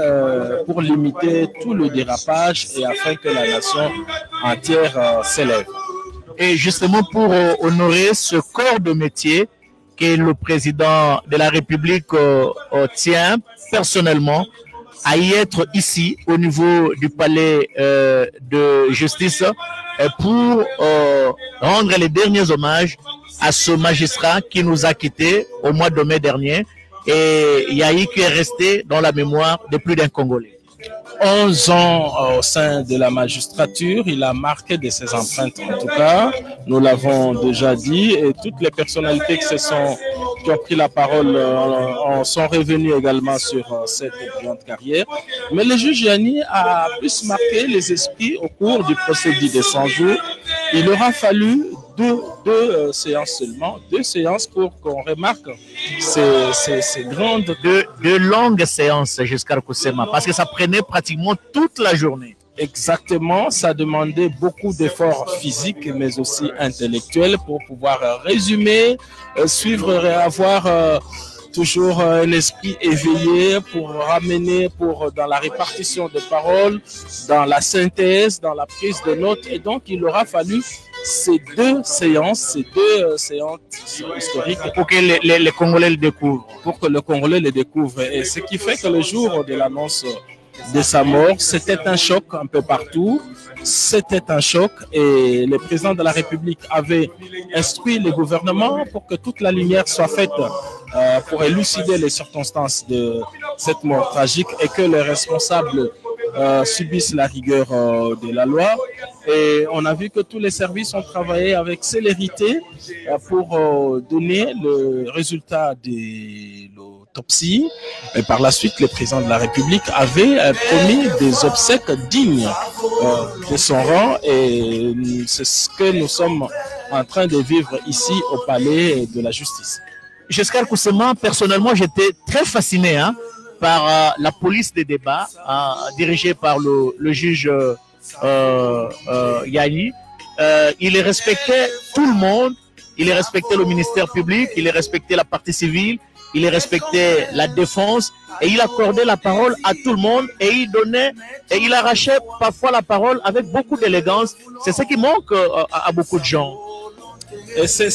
pour limiter tout le dérapage et afin que la nation entière s'élève. Et justement pour honorer ce corps de métier que le président de la République tient personnellement à y être ici au niveau du palais de justice pour rendre les derniers hommages à ce magistrat qui nous a quittés au mois de mai dernier, et Yahi qui est resté dans la mémoire de plus d'un Congolais. 11 ans au sein de la magistrature, il a marqué de ses empreintes en tout cas, nous l'avons déjà dit, et toutes les personnalités qui ont pris la parole sont revenues également sur cette brillante carrière. Mais le juge Yanni a plus marqué les esprits au cours du procès dit de 100 jours. Il aura fallu deux séances seulement, 2 séances pour qu'on remarque ces grandes... De longues séances jusqu'à Koussema, parce que ça prenait pratiquement toute la journée. Exactement, ça demandait beaucoup d'efforts physiques mais aussi intellectuels pour pouvoir résumer, suivre et avoir toujours un esprit éveillé pour ramener dans la répartition de paroles, dans la synthèse, dans la prise de notes. Et donc, il aura fallu ces deux séances historiques pour que les Congolais le découvrent. Pour que le Congolais le découvre. Et ce qui fait que le jour de l'annonce de sa mort. C'était un choc un peu partout. C'était un choc et le président de la République avait instruit le gouvernement pour que toute la lumière soit faite pour élucider les circonstances de cette mort tragique et que les responsables subissent la rigueur de la loi. Et on a vu que tous les services ont travaillé avec célérité pour donner le résultat de l'autopsie. Et par la suite, le président de la République avait promis des obsèques dignes de son rang. Et c'est ce que nous sommes en train de vivre ici au Palais de la Justice. Giscard Koussema, personnellement, j'étais très fasciné par la police des débats dirigée par le juge Yayi. Il respectait tout le monde, il respectait le ministère public, il respectait la partie civile, il respectait la défense et il accordait la parole à tout le monde et il donnait et il arrachait parfois la parole avec beaucoup d'élégance. C'est ce qui manque à beaucoup de gens. Et ce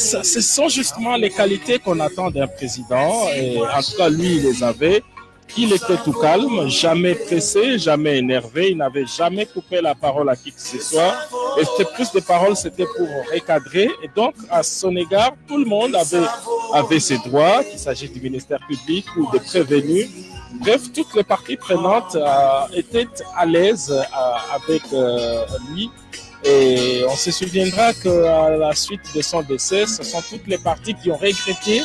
sont justement les qualités qu'on attend d'un président et en tout cas lui il les avait. Il était tout calme, jamais pressé, jamais énervé, il n'avait jamais coupé la parole à qui que ce soit. Et cette prise de parole, c'était pour recadrer. Et donc, à son égard, tout le monde avait ses droits, qu'il s'agisse du ministère public ou des prévenus. Bref, toutes les parties prenantes étaient à l'aise avec lui. Et on se souviendra qu'à la suite de son décès, ce sont toutes les parties qui ont regretté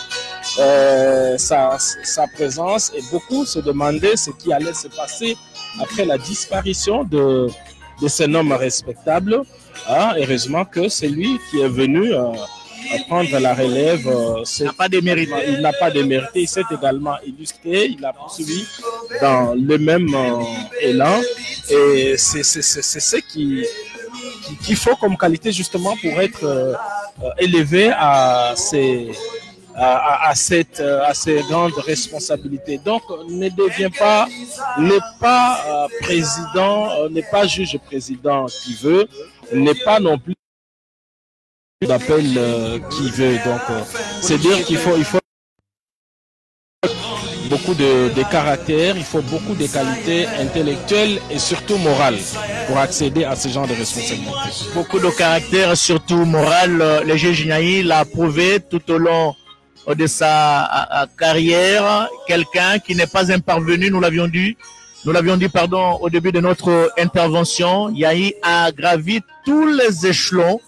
sa présence et beaucoup se demandaient ce qui allait se passer après la disparition de cet homme respectable. Heureusement que c'est lui qui est venu prendre la relève. Il n'a pas démérité. Il n'a pas démérité. Il s'est également illustré. Il a poursuivi dans le même élan. Et c'est ce qu'il faut comme qualité justement pour être élevé à ces grandes responsabilités. Donc, ne devient pas, n'est pas président, n'est pas juge président qui veut, n'est pas non plus d'appel qui veut. Donc, c'est dire qu'il faut beaucoup de caractère, il faut beaucoup de qualités intellectuelles et surtout morales pour accéder à ce genre de responsabilités. Beaucoup de caractère, surtout moral. Le juge Yayi l'a prouvé tout au long de sa carrière. Quelqu'un qui n'est pas un parvenu, nous l'avions dit au début de notre intervention. Yayi a gravi tous les échelons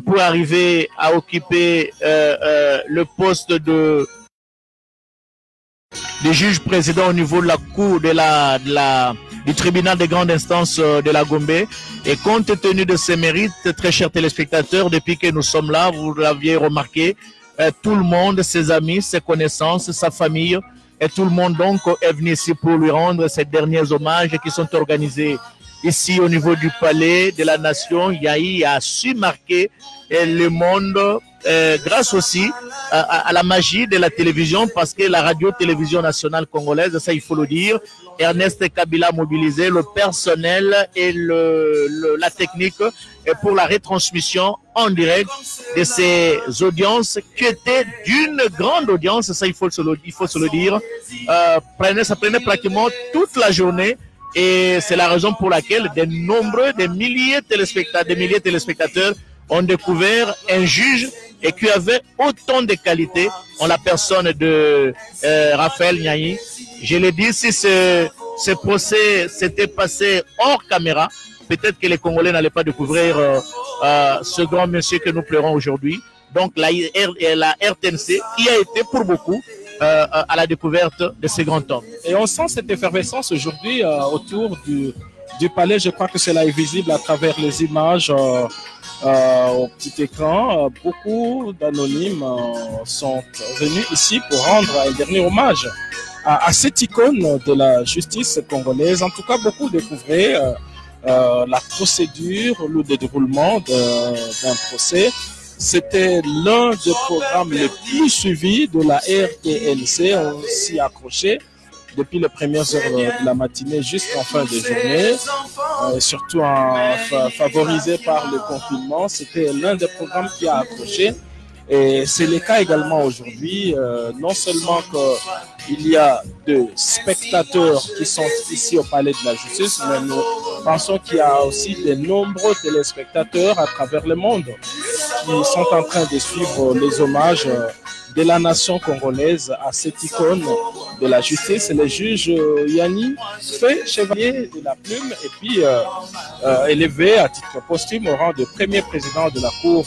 pour arriver à occuper le poste de juge président au niveau de la cour du tribunal de grande instance de la Gombe. Et compte tenu de ses mérites, très chers téléspectateurs, depuis que nous sommes là, vous l'aviez remarqué, tout le monde, ses amis, ses connaissances, sa famille, et tout le monde donc est venu ici pour lui rendre ces derniers hommages qui sont organisés ici au niveau du palais de la nation. Yayi a su marquer le monde grâce aussi à la magie de la télévision, parce que la radio-télévision nationale congolaise, ça il faut le dire, Ernest Kabila a mobilisé le personnel et la technique pour la retransmission en direct de ces audiences qui étaient d'une grande audience, ça il faut se le dire. Ça prenait pratiquement toute la journée. Et c'est la raison pour laquelle des milliers de téléspectateurs ont découvert un juge et qui avait autant de qualités en la personne de Raphaël Yayi. Je l'ai dit, si ce procès s'était passé hors caméra, peut-être que les Congolais n'allaient pas découvrir ce grand monsieur que nous pleurons aujourd'hui. Donc la RTNC qui a été pour beaucoup à la découverte de ces grands hommes. Et on sent cette effervescence aujourd'hui autour du palais. Je crois que cela est visible à travers les images au petit écran. Beaucoup d'anonymes sont venus ici pour rendre un dernier hommage à cette icône de la justice congolaise. En tout cas, beaucoup découvraient la procédure, le déroulement d'un procès. C'était l'un des programmes les plus suivis de la RTNC. On s'y accrochait depuis les premières heures de la matinée jusqu'en fin de journée, surtout favorisé par le confinement. C'était l'un des programmes qui a accroché. Et c'est le cas également aujourd'hui, non seulement qu'il y a de spectateurs qui sont ici au Palais de la Justice, mais nous pensons qu'il y a aussi de nombreux téléspectateurs à travers le monde qui sont en train de suivre les hommages de la nation congolaise à cette icône de la justice, le juge Yanni, fait chevalier de la plume et puis élevé à titre posthume au rang de premier président de la Cour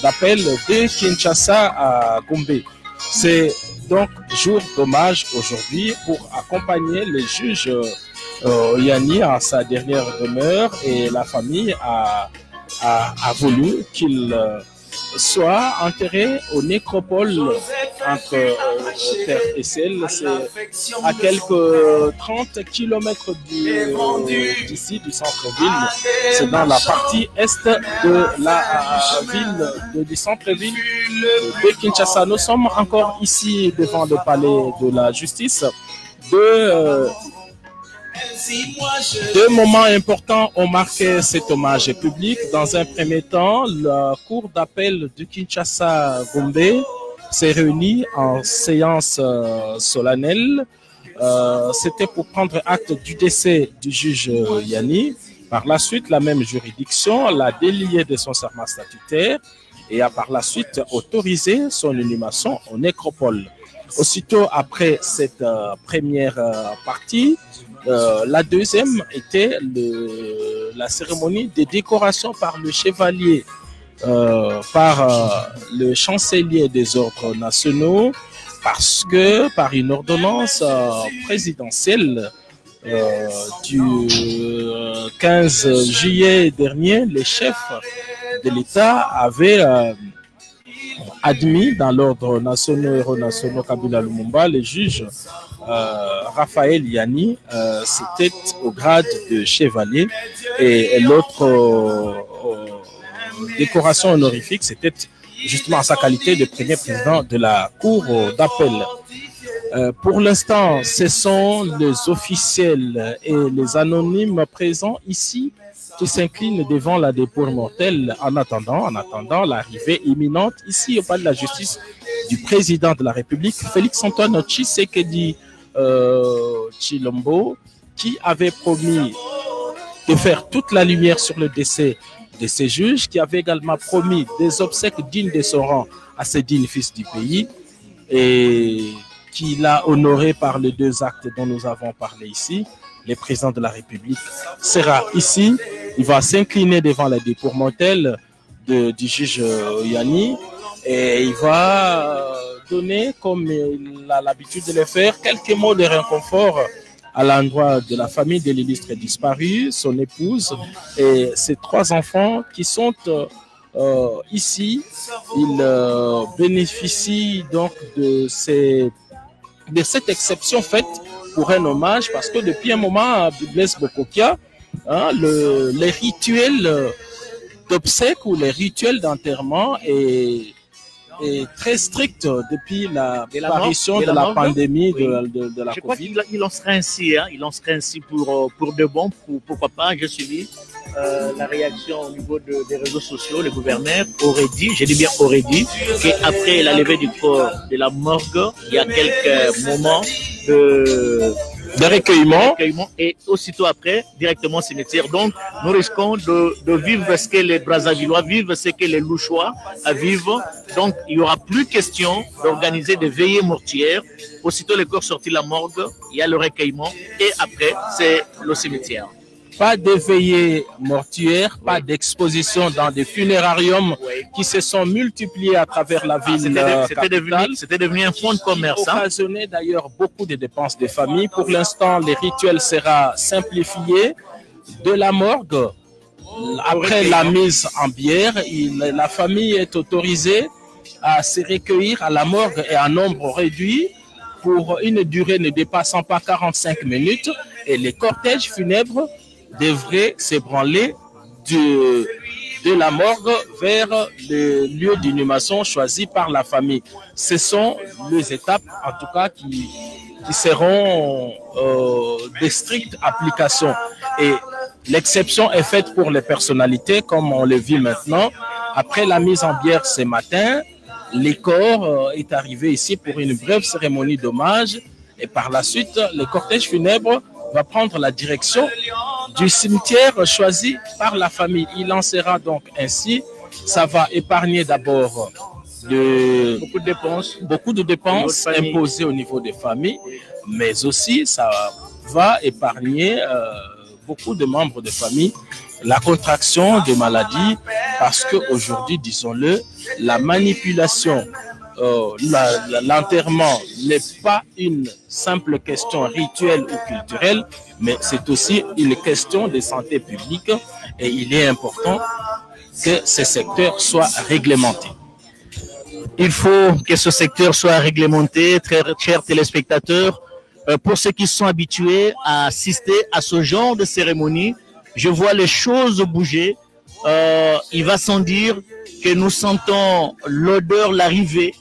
d'appel de Kinshasa à Gombe. C'est donc jour d'hommage aujourd'hui pour accompagner le juge Yanni à sa dernière demeure, et la famille a voulu qu'il soit enterré au nécropole entre Terre et Ciel. C'est à quelques 30 km d'ici, du centre-ville. C'est dans la partie est de la ville, du centre-ville de Kinshasa. Nous sommes encore ici devant le palais de la justice. Deux moments importants ont marqué cet hommage public. Dans un premier temps, la Cour d'appel de Kinshasa-Gombe s'est réunie en séance solennelle. C'était pour prendre acte du décès du juge Yanni. Par la suite, la même juridiction l'a délié de son serment statutaire et a par la suite autorisé son inhumation au nécropole. Aussitôt après cette première partie, la deuxième était la cérémonie de décoration par le chevalier, par le chancelier des ordres nationaux, parce que par une ordonnance présidentielle du 15 juillet dernier, les chefs de l'État avaient admis dans l'ordre national héros nationaux Kabila Lumumba, le juge Raphaël Yanni, c'était au grade de chevalier, et l'autre décoration honorifique, c'était justement en sa qualité de premier président de la Cour d'appel. Pour l'instant, ce sont les officiels et les anonymes présents ici qui s'inclinent devant la dépouille mortelle en attendant l'arrivée imminente ici au palais de la justice du président de la République, Félix-Antoine Tshisekedi Tshilombo, qui avait promis de faire toute la lumière sur le décès de ces juges, qui avait également promis des obsèques dignes de son rang à ces dignes fils du pays, et qui l'a honoré par les deux actes dont nous avons parlé ici. Le président de la République sera ici, il va s'incliner devant la dépouille mortelle du juge Yanni, et il va donner, comme il a l'habitude de le faire, quelques mots de réconfort à l'endroit de la famille de l'illustre disparu, son épouse et ses trois enfants qui sont ici. Ils bénéficient donc de cette exception faite pour un hommage, parce que depuis un moment, Blaise Bokokia, les rituels d'obsèques ou les rituels d'enterrement est très strict depuis l'apparition de la pandémie de la Je crois Covid. qu'il en serait ainsi, il en serait ainsi pour de bon, pourquoi pas. J'ai suivi la réaction au niveau des réseaux sociaux. Le gouverneur aurait dit, je dis bien aurait dit, qu'après la levée du corps de la morgue, il y a quelques moments de recueillement et aussitôt après, directement au cimetière. Donc, nous risquons de vivre ce que les Brazzavillois vivent, ce que les Louchois vivent. Donc, il n'y aura plus question d'organiser des veillées mortuaires. Aussitôt les corps sortis de la morgue, il y a le recueillement et après, c'est le cimetière. Pas de veillées mortuaires, pas d'exposition dans des funérariums qui se sont multipliés à travers la ville capitale. C'était devenu un fonds de commerce. Occasionné d'ailleurs beaucoup de dépenses des familles. Pour l'instant, les rituels seront simplifiés. De la morgue, après la mise en bière, la famille est autorisée à se recueillir à la morgue et en nombre réduit pour une durée ne dépassant pas 45 minutes, et les cortèges funèbres devraient s'ébranler de la morgue vers le lieu d'inhumation choisi par la famille. Ce sont les étapes, en tout cas, qui seront de stricte application. Et l'exception est faite pour les personnalités, comme on le vit maintenant. Après la mise en bière ce matin, les corps est arrivé ici pour une brève cérémonie d'hommage et par la suite, le cortège funèbre va prendre la direction du cimetière choisi par la famille. Il en sera donc ainsi. Ça va épargner d'abord beaucoup de dépenses imposées au niveau des familles, mais aussi ça va épargner beaucoup de membres de famille la contraction de maladies, parce qu'aujourd'hui, disons-le, la manipulation, l'enterrement n'est pas une simple question rituelle ou culturelle, mais c'est aussi une question de santé publique et il est important que ce secteur soit réglementé. Il faut que ce secteur soit réglementé, très chers téléspectateurs. Pour ceux qui sont habitués à assister à ce genre de cérémonie, je vois les choses bouger. Il va sans dire que nous sentons l'odeur, l'arrivée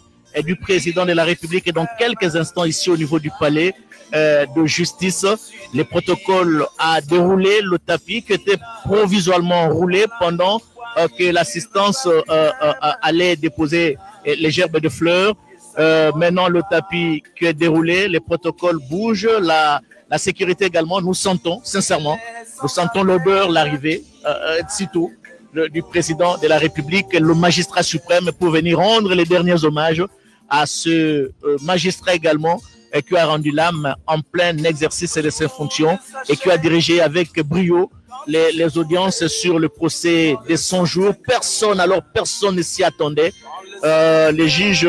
du président de la République et dans quelques instants ici au niveau du palais de justice. Le protocole a déroulé le tapis qui était provisoirement roulé pendant que l'assistance allait déposer les gerbes de fleurs. Maintenant, le tapis qui est déroulé, les protocoles bougent, la sécurité également. Nous sentons, sincèrement, nous sentons l'odeur, l'arrivée, sitôt, du président de la République, le magistrat suprême, pour venir rendre les derniers hommages à ce magistrat également qui a rendu l'âme en plein exercice de ses fonctions et qui a dirigé avec brio les audiences sur le procès des 100 jours. Personne ne s'y attendait. Les juges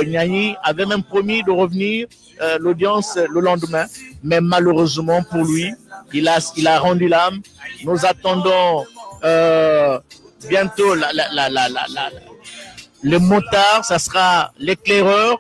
Nyani avait même promis de revenir l'audience le lendemain, mais malheureusement pour lui, il a rendu l'âme. Nous attendons bientôt le motard, ça sera l'éclaireur.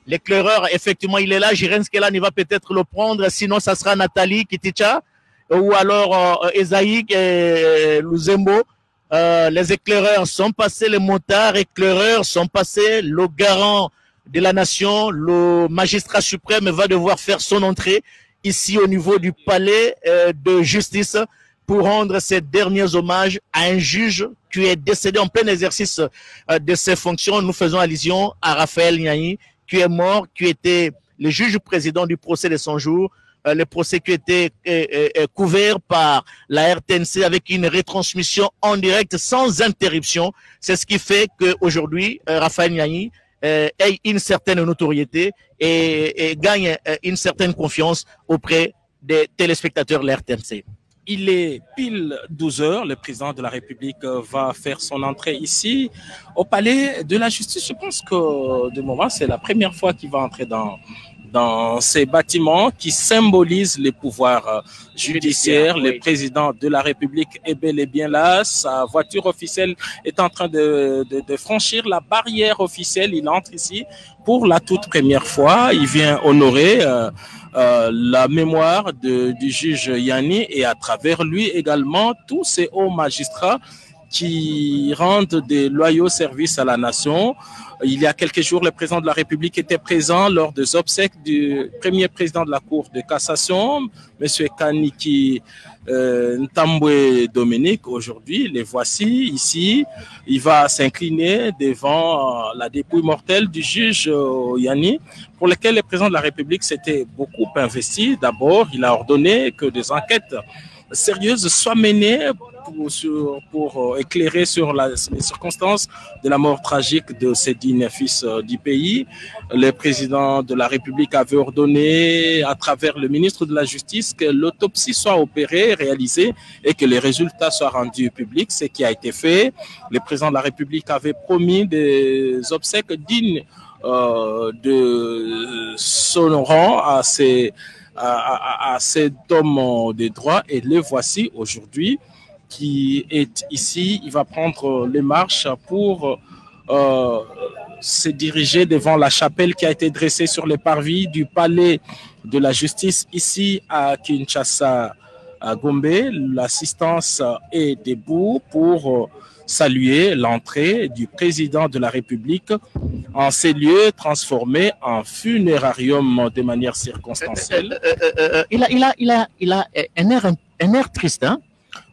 L'éclaireur, effectivement, il est là. Jirens Kelani va peut-être le prendre. Sinon, ça sera Nathalie Kiticha ou alors Esaïk et Luzembo. Les éclaireurs sont passés, les motards éclaireurs sont passés. Le garant de la nation, le magistrat suprême, va devoir faire son entrée ici au niveau du palais de justice pour rendre ses derniers hommages à un juge qui est décédé en plein exercice de ses fonctions. Nous faisons allusion à Raphaël Nyani, qui est mort, qui était le juge président du procès de 100 jours, le procès qui était couvert par la RTNC avec une retransmission en direct sans interruption. C'est ce qui fait qu'aujourd'hui, Raphaël Nyani ait une certaine notoriété et gagne une certaine confiance auprès des téléspectateurs de la RTNC. Il est pile 12 heures. Le président de la République va faire son entrée ici au palais de la justice. Je pense que de moment, c'est la première fois qu'il va entrer dans ces bâtiments qui symbolisent les pouvoirs judiciaires. Le président de la République est bel et bien là. Sa voiture officielle est en train de franchir la barrière officielle. Il entre ici pour la toute première fois. Il vient honorer la mémoire du juge Nyani et à travers lui également tous ces hauts magistrats qui rendent des loyaux services à la nation. Il y a quelques jours, le président de la République était présent lors des obsèques du premier président de la Cour de cassation, M. Kaniki Ntambwe Dominique. Aujourd'hui, les voici ici. Il va s'incliner devant la dépouille mortelle du juge Nyani, pour lequel le président de la République s'était beaucoup investi. D'abord, il a ordonné que des enquêtes sérieuses soient menées pour éclairer sur les circonstances de la mort tragique de ces dignes fils du pays. Le président de la République avait ordonné, à travers le ministre de la Justice, que l'autopsie soit opérée, réalisée et que les résultats soient rendus publics, ce qui a été fait. Le président de la République avait promis des obsèques dignes de son rang à cet homme de droit, et le voici aujourd'hui qui est ici. Il va prendre les marches pour se diriger devant la chapelle qui a été dressée sur les parvis du palais de la justice ici à Kinshasa, à Gombe. L'assistance est debout pour saluer l'entrée du président de la République en ces lieux transformés en funérarium de manière circonstancielle. Il a un air triste, hein?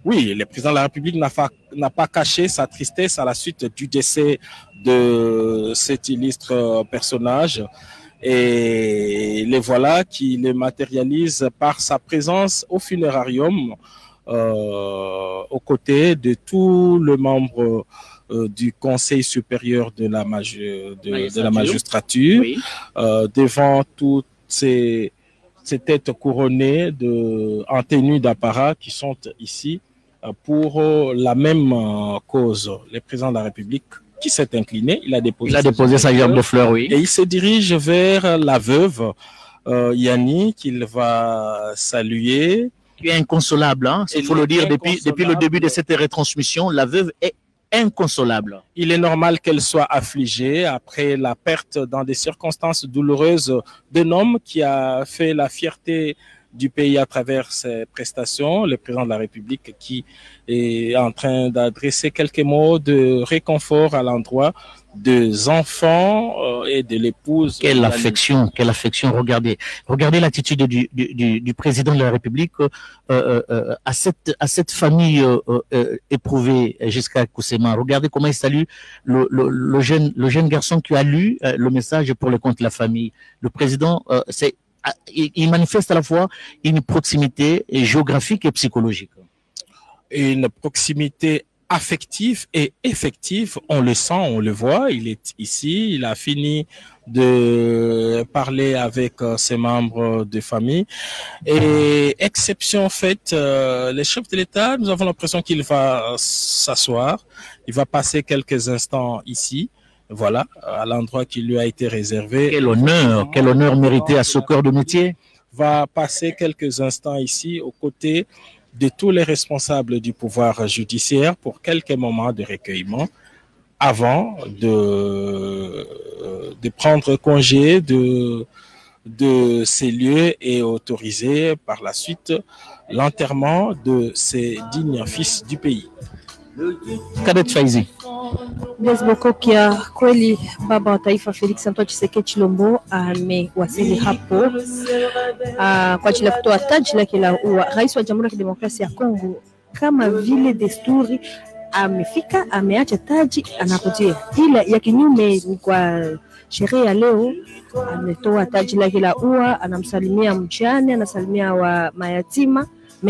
Oui, le président de la République n'a pas caché sa tristesse à la suite du décès de cet illustre personnage. Et les voilà qui le matérialise par sa présence au funérarium aux côtés de tous les membres du Conseil supérieur de la magistrature, oui. Devant toutes ces têtes couronnées en tenue d'apparat qui sont ici pour la même cause. Le président de la République qui s'est incliné, il a déposé sa gerbe de fleurs, oui. Et il se dirige vers la veuve Yanni qu'il va saluer. Qui est inconsolable, hein? Il faut le dire, depuis le début de cette retransmission, la veuve est inconsolable. Il est normal qu'elle soit affligée après la perte dans des circonstances douloureuses d'un homme qui a fait la fierté du pays à travers ses prestations, le président de la République qui est en train d'adresser quelques mots de réconfort à l'endroit des enfants et de l'épouse. Quelle affection, regardez l'attitude du président de la République à cette famille éprouvée jusqu'à Koussema. Regardez comment il salue le jeune garçon qui a lu le message pour le compte de la famille. Le président, il manifeste à la fois une proximité géographique et psychologique. Une proximité affective et effective, on le sent, on le voit, il est ici, il a fini de parler avec ses membres de famille. Et exception faite, le chef de l'État, nous avons l'impression qu'il va s'asseoir, il va passer quelques instants ici. Voilà, à l'endroit qui lui a été réservé. Quel honneur mérité à ce corps de métier. Va passer quelques instants ici aux côtés de tous les responsables du pouvoir judiciaire pour quelques moments de recueillement avant de prendre congé de ces lieux et autoriser par la suite l'enterrement de ces dignes fils du pays. Cadet Faizi. Blaise Bokokia, kweli baba wa taifa Felix Antoine Tshisekedi Tshilombo amewasili hapo kwa ajili ya kutoa taji lake la rais wa Jamhuri ya Kidemokrasia ya Kongo. Kama vile desturi, amefika, ameacha taji, anakujia. Ila ya kinyume ni kwa sherehe ya leo, ametoa taji lake la ua, anamsalimia mjane, anasalimia wa mayatima,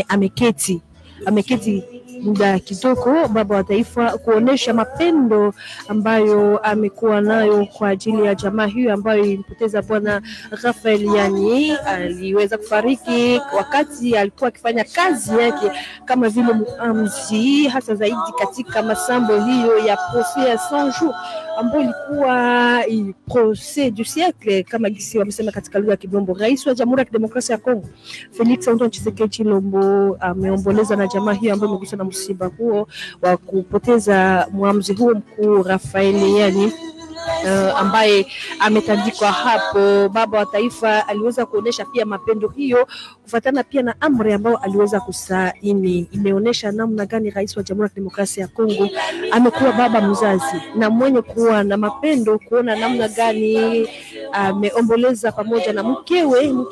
ameketi muda kidogo baba wa taifa kuonesha mapendo ambayo amekuwa nayo kwa ajili ya jamaa hiyo ambayo ilipoteza bwana Raphael Yani. Aliweza kufariki wakati alikuwa akifanya kazi yake kama vile muamzi, hasa zaidi katika masambo hiyo ya procès ya 100 jours ambayo ilikuwa procès du siècle kama gisi wamesema katika lugha ya Kibombo. Rais wa Jamhuri ya Kidemokrasia ya Kongo Felix Antoine Tshisekedi Tshilombo ameomboleza na jamaa hiyo ambayo imeguswa na msiba huo wa kupoteza muamzi huo mkuu Raphael Yani ambaye ametandikwa hapo. Baba wa taifa aliweza kuonesha pia mapendo hiyo kufuatana pia na amri ambayo aliweza kusaini. Imeonesha namna gani rais wa Jamhuri ya Kidemokrasia ya Kongo amekuwa baba mzazi na mwenye kuwa na mapendo, kuona namna gani ameomboleza pamoja na mke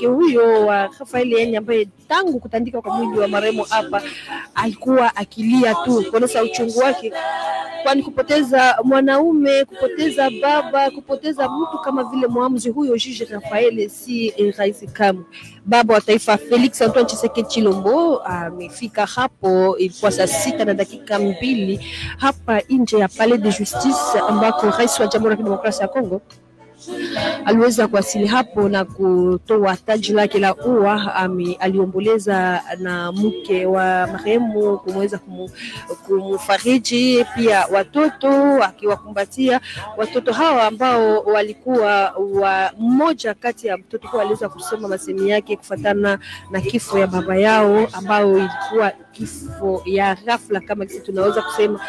huyo wa Raphael Yani ambaye tangu kutandika kwa mwili wa marehemu hapa alikuwa akilia tu kuonesha uchungu wake, kwani kupoteza mwanaume, kupoteza baba, kupoteza mtu kama vile muamzi huyo Juge Raphael si rahisi kamwe. Baba wa taifa Felix Antoine Tshisekedi Tshilombo amefika hapo, ilikuwa saa 6:02 hapa nje ya Palais de Justice ambako rais wa Jamhuri ya Kidemokrasia ya Kongo aliweza kuwasili hapo na kutoa taji lake la ua. Aliomboleza na mke wa marehemu kumweza kumfariji, pia watoto akiwakumbatia watoto hawa ambao walikuwa mmoja kati ya mtoto kwa aliweza kusema masemi yake kufuatana na kifo ya baba yao ambao ilikuwa kifo ya ghafla kama sisi tunaweza kusema,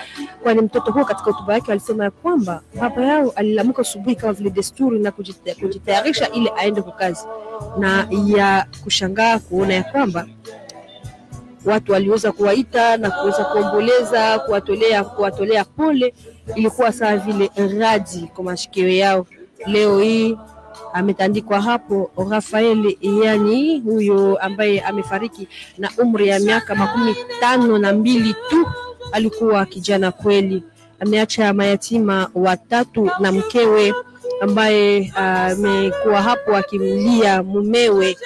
kwani mtoto huo katika hotuba yake alisema ya kwamba baba yao alilamuka asubuhi kama vile desturi na kujitayarisha ili aende kwa kazi, na ya kushangaa kuona ya kwamba watu waliweza kuwaita na kuweza kuomboleza, kuwatolea pole, ilikuwa sawa vile radi kwa mashikio yao. Leo hii Ametandikwa hapo Rafael Iyani, huyo ambaye amefariki na umri ya miaka 52 tu. Alikuwa kijana kweli. Ameacha mayatima watatu na mkewe ambaye amekuwa hapo akimlia mumewe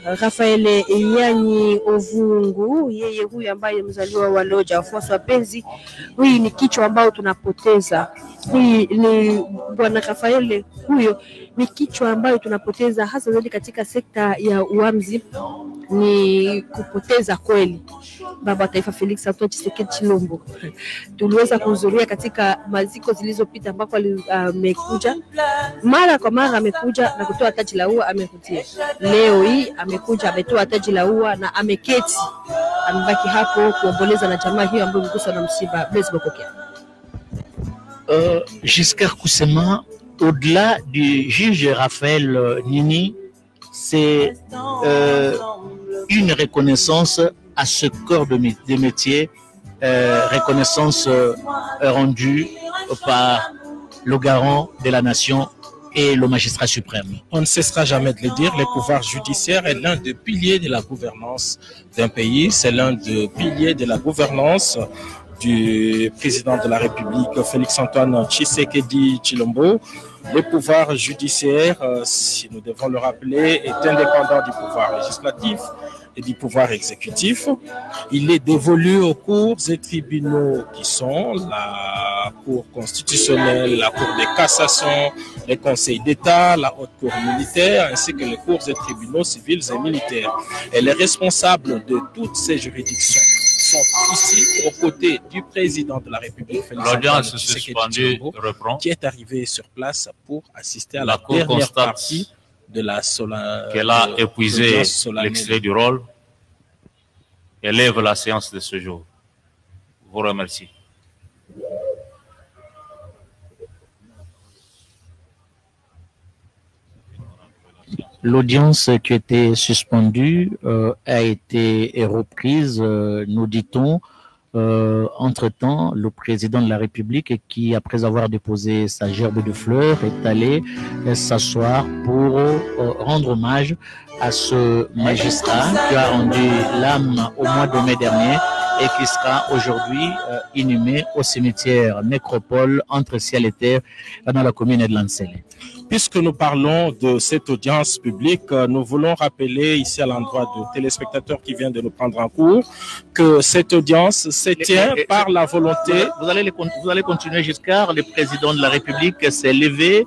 Rafael Iyani Ovungu. Yeye huyu ambaye mzaliwa wa Loja. Wafuasi wapenzi, huyu ni kichwa ambao tunapoteza. Huyu ni bwana Rafael, huyo ni kichwa ambayo tunapoteza hasa zaidi katika sekta ya uamzi. Ni kupoteza kweli. Baba Taifa Felix Antoine Tshisekedi Tshilombo tuliweza kuhudhuria katika maziko zilizopita ambako amekuja mara kwa mara, amekuja na kutoa taji la ua, amekutia. Leo hii amekuja ametoa taji la ua na ameketi, amebaki hapo kuomboleza na jamaa hiyo ambayo imeguswa na msiba. Blaise Bokokia. Giscard Coussema, au-delà du juge Raphaël Nini, c'est une reconnaissance à ce corps de métier, reconnaissance rendue par le garant de la nation et le magistrat suprême. On ne cessera jamais de le dire, le pouvoir judiciaire est l'un des piliers de la gouvernance d'un pays, c'est l'un des piliers de la gouvernance du président de la République, Félix-Antoine Tshisekedi Tshilombo. Le pouvoir judiciaire, si nous devons le rappeler, est indépendant du pouvoir législatif et du pouvoir exécutif. Il est dévolu aux cours et tribunaux qui sont la Cour constitutionnelle, la Cour de cassation, les conseils d'État, la Haute Cour militaire, ainsi que les cours et tribunaux civils et militaires. Et les responsables de toutes ces juridictions sont ici aux côtés du président de la République, L'audience suspendue reprend, qui est arrivé sur place pour assister à la dernière partie de la qu'elle a épuisé l'extrait du rôle et lève la séance de ce jour. Je vous remercie. L'audience qui était suspendue a été reprise, nous dit-on. Entre-temps, le président de la République, qui après avoir déposé sa gerbe de fleurs, est allé s'asseoir pour rendre hommage à ce magistrat qui a rendu l'âme au mois de mai dernier et qui sera aujourd'hui inhumé au cimetière Nécropole entre ciel et terre dans la commune de Lansele. Puisque nous parlons de cette audience publique, nous voulons rappeler ici à l'endroit de téléspectateurs qui viennent de nous prendre en cours que cette audience se tient par la volonté. Vous allez continuer, Giscard. Le président de la République s'est levé,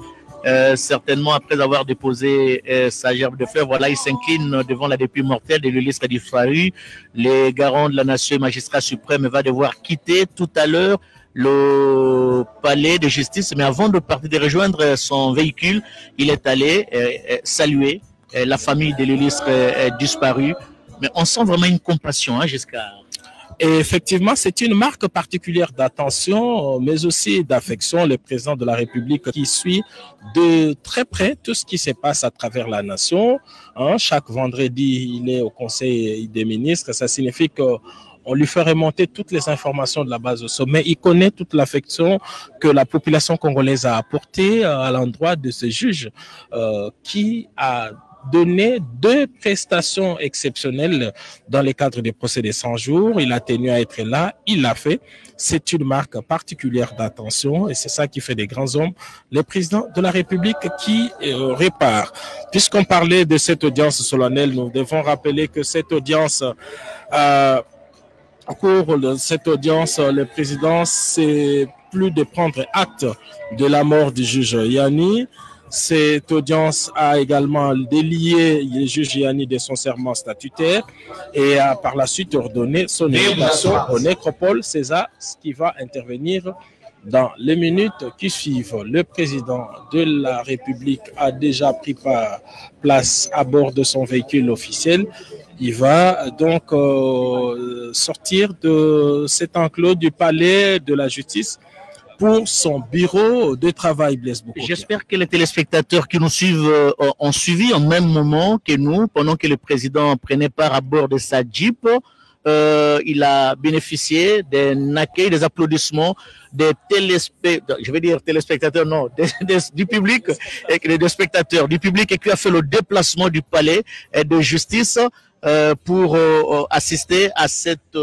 certainement après avoir déposé sa gerbe de fleurs. Voilà, il s'incline devant la dépouille mortelle de l'illustre disparu. Le garant de la nation, magistrat suprême, va devoir quitter tout à l'heure le palais de justice, mais avant de partir, de rejoindre son véhicule, il est allé saluer la famille de l'illustre disparu. Mais on sent vraiment une compassion, hein, Giscard. Et effectivement, c'est une marque particulière d'attention, mais aussi d'affection. Le président de la République qui suit de très près tout ce qui se passe à travers la nation. Hein, chaque vendredi, il est au Conseil des ministres. Ça signifie que on lui fait remonter toutes les informations de la base au sommet. Il connaît toute l'affection que la population congolaise a apportée à l'endroit de ce juge qui a donné 2 prestations exceptionnelles dans le cadre des procès des 100 jours. Il a tenu à être là, il l'a fait. C'est une marque particulière d'attention et c'est ça qui fait des grands hommes. Le président de la République qui répare. Puisqu'on parlait de cette audience solennelle, nous devons rappeler que cette audience... au cours de cette audience, le président s'est plus de prendre acte de la mort du juge Iyani. Cette audience a également délié le juge Iyani de son serment statutaire et a par la suite ordonné son élimination au Nécropole. C'est ça qui va intervenir dans les minutes qui suivent. Le président de la République a déjà pris place à bord de son véhicule officiel. Il va donc sortir de cet enclos du palais de la justice pour son bureau de travail, Blaise Bokokia. J'espère que les téléspectateurs qui nous suivent ont suivi en même moment que nous, pendant que le président prenait part à bord de sa Jeep. il a bénéficié d'un accueil, des applaudissements des téléspectateurs, je vais dire téléspectateurs, non, du public, et des spectateurs du public, et qui a fait le déplacement du palais de justice pour assister à cette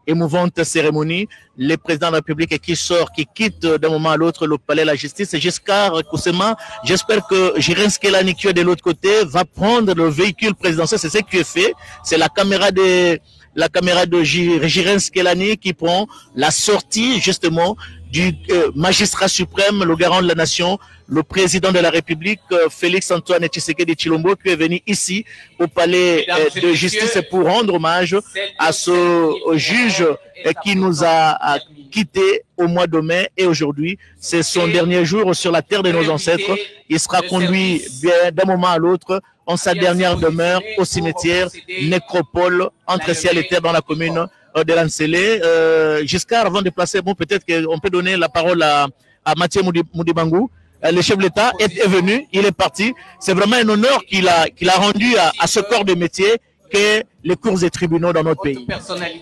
émouvante cérémonie. Le président de la République qui sort, qui quitte d'un moment à l'autre le palais de la justice. Giscard Koussema, j'espère que Jirens Kelani, qui est de l'autre côté, va prendre le véhicule présidentiel. C'est ce qui est fait. C'est la caméra de Jirens Kelani qui prend la sortie justement du magistrat suprême, le garant de la nation, le président de la République, Félix Antoine Tshisekedi Tshilombo, qui est venu ici au palais de justice pour rendre hommage à ce juge qui nous a quittés au mois de mai, et aujourd'hui, c'est son dernier jour sur la terre de nos ancêtres. Il sera conduit d'un moment à l'autre en sa dernière demeure au cimetière nécropole entre ciel et terre dans la commune de Lansele. Giscard, avant de placer, bon, peut-être qu'on peut donner la parole à Mathieu Moudibangou. Le chef de l'État est venu, il est parti. C'est vraiment un honneur qu'il a rendu à ce corps de métier que les cours et tribunaux dans notre pays.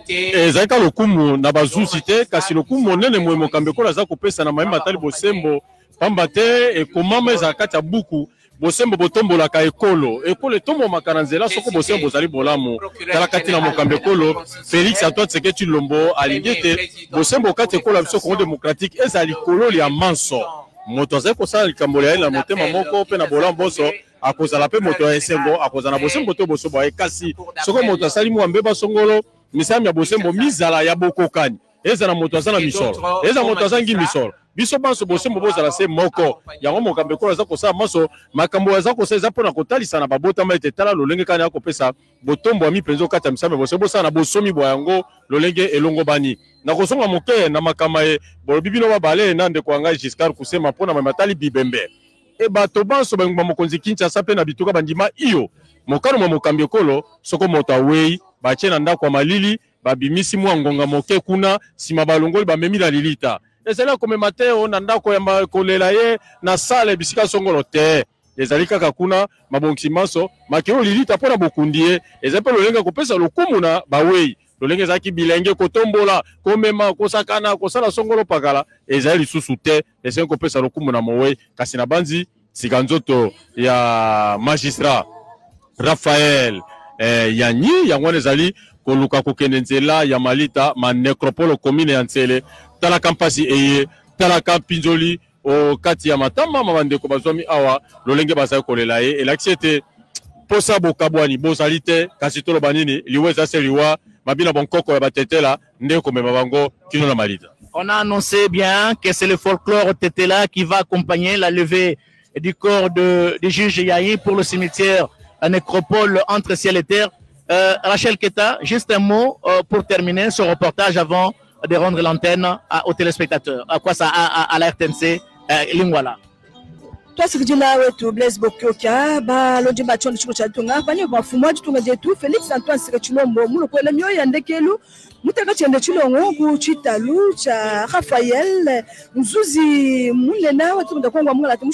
Ezaka lokumu na bazusite kasi lokumu nene mwemo kambeko la zako pesa na maima tali bosembo pambate e komama ezakati ya buku bosembo botombo la ka ekolo tombo makaranzela soko bosembo zali bolamo tala kati na mokambekolo Félix Antoine Tshisekedi Tshilombo alingete bosembo kati ekolo biso Congo démocratique ezali kololi ya manso moto azali kosala likambo ya motema moko pe na bolamboso akozala pe moto ya esengo akozala bosembo to boso boye kasi soko moto asali mwambe basongolo misami ya bosembo mizala ya bokokani ezala moto azala misolo ezala moto azangi misolo biso banso bosembo bozala se moko yango mokambe ko za kosala maso makambo za kosala za pona kotalisa na babotama ete tala lolenge kana yakopesa botombo ami penzo kata misame bosembo sana bosomi bo yango lolenge elongo bani na kosonga moke na makama e bolobibino babale na ndeko anga Giscard Koussema pona mamatali bibembe e bato banso bangba mokonzi Kinshasa pe na bituka bandima iyo mokano mo mokambe kolo soko moto awei bache na ndako malili babimisi mwa ngonga moke kuna sima balongoli bamemi la lilita ezali comme mateo na ndako ya kolela ye na sale bisika songolo te ezali kaka kuna mabongisi maso makeo lilita pona bokundie ezali pe lolenga kopesa lokumu na bawei lolenge zaki bilenge kotombola komema kosakana kosala songolo pakala ezali susu te ezali kopesa lokumu na mowe kasi na banzi sikanzoto ya magistrat Raphaël Yanyi yangwane ezali koluka kokende nzela ya malita ma necropole commune ya Ntsele tala kampasi eye tala kampinzoli o kati ya matama mabandeko bazwami awa lolenge bazali kolela ye elaksiete posa bokabwani bozali te kasi tolo banini liweza seliwa mabina bonkoko ya batetela ndeko mema bango kino na malita. On a annoncé bien que c'est le folklore Tetela qui va accompagner la levée du corps du juge Yahi pour le cimetière à nécropole entre ciel et terre. Rachel Keta, juste un mot pour terminer ce reportage avant de rendre l'antenne aux téléspectateurs. À quoi ça, à la RTNC Lingwala. Toi, c'est que là, tu Blaise Bokyoka, l'audio bachon de Chuchatunga, Vanyo Bafuma, tu m'as dit tout, Félix Antoine Sekechulombo, Mouko, le mieux, Yandekelu, Moutaka Chulongo, Chitalu, Raphaël, Mzuzi, Moulena, tu m'as dit qu'on va mourir à tout,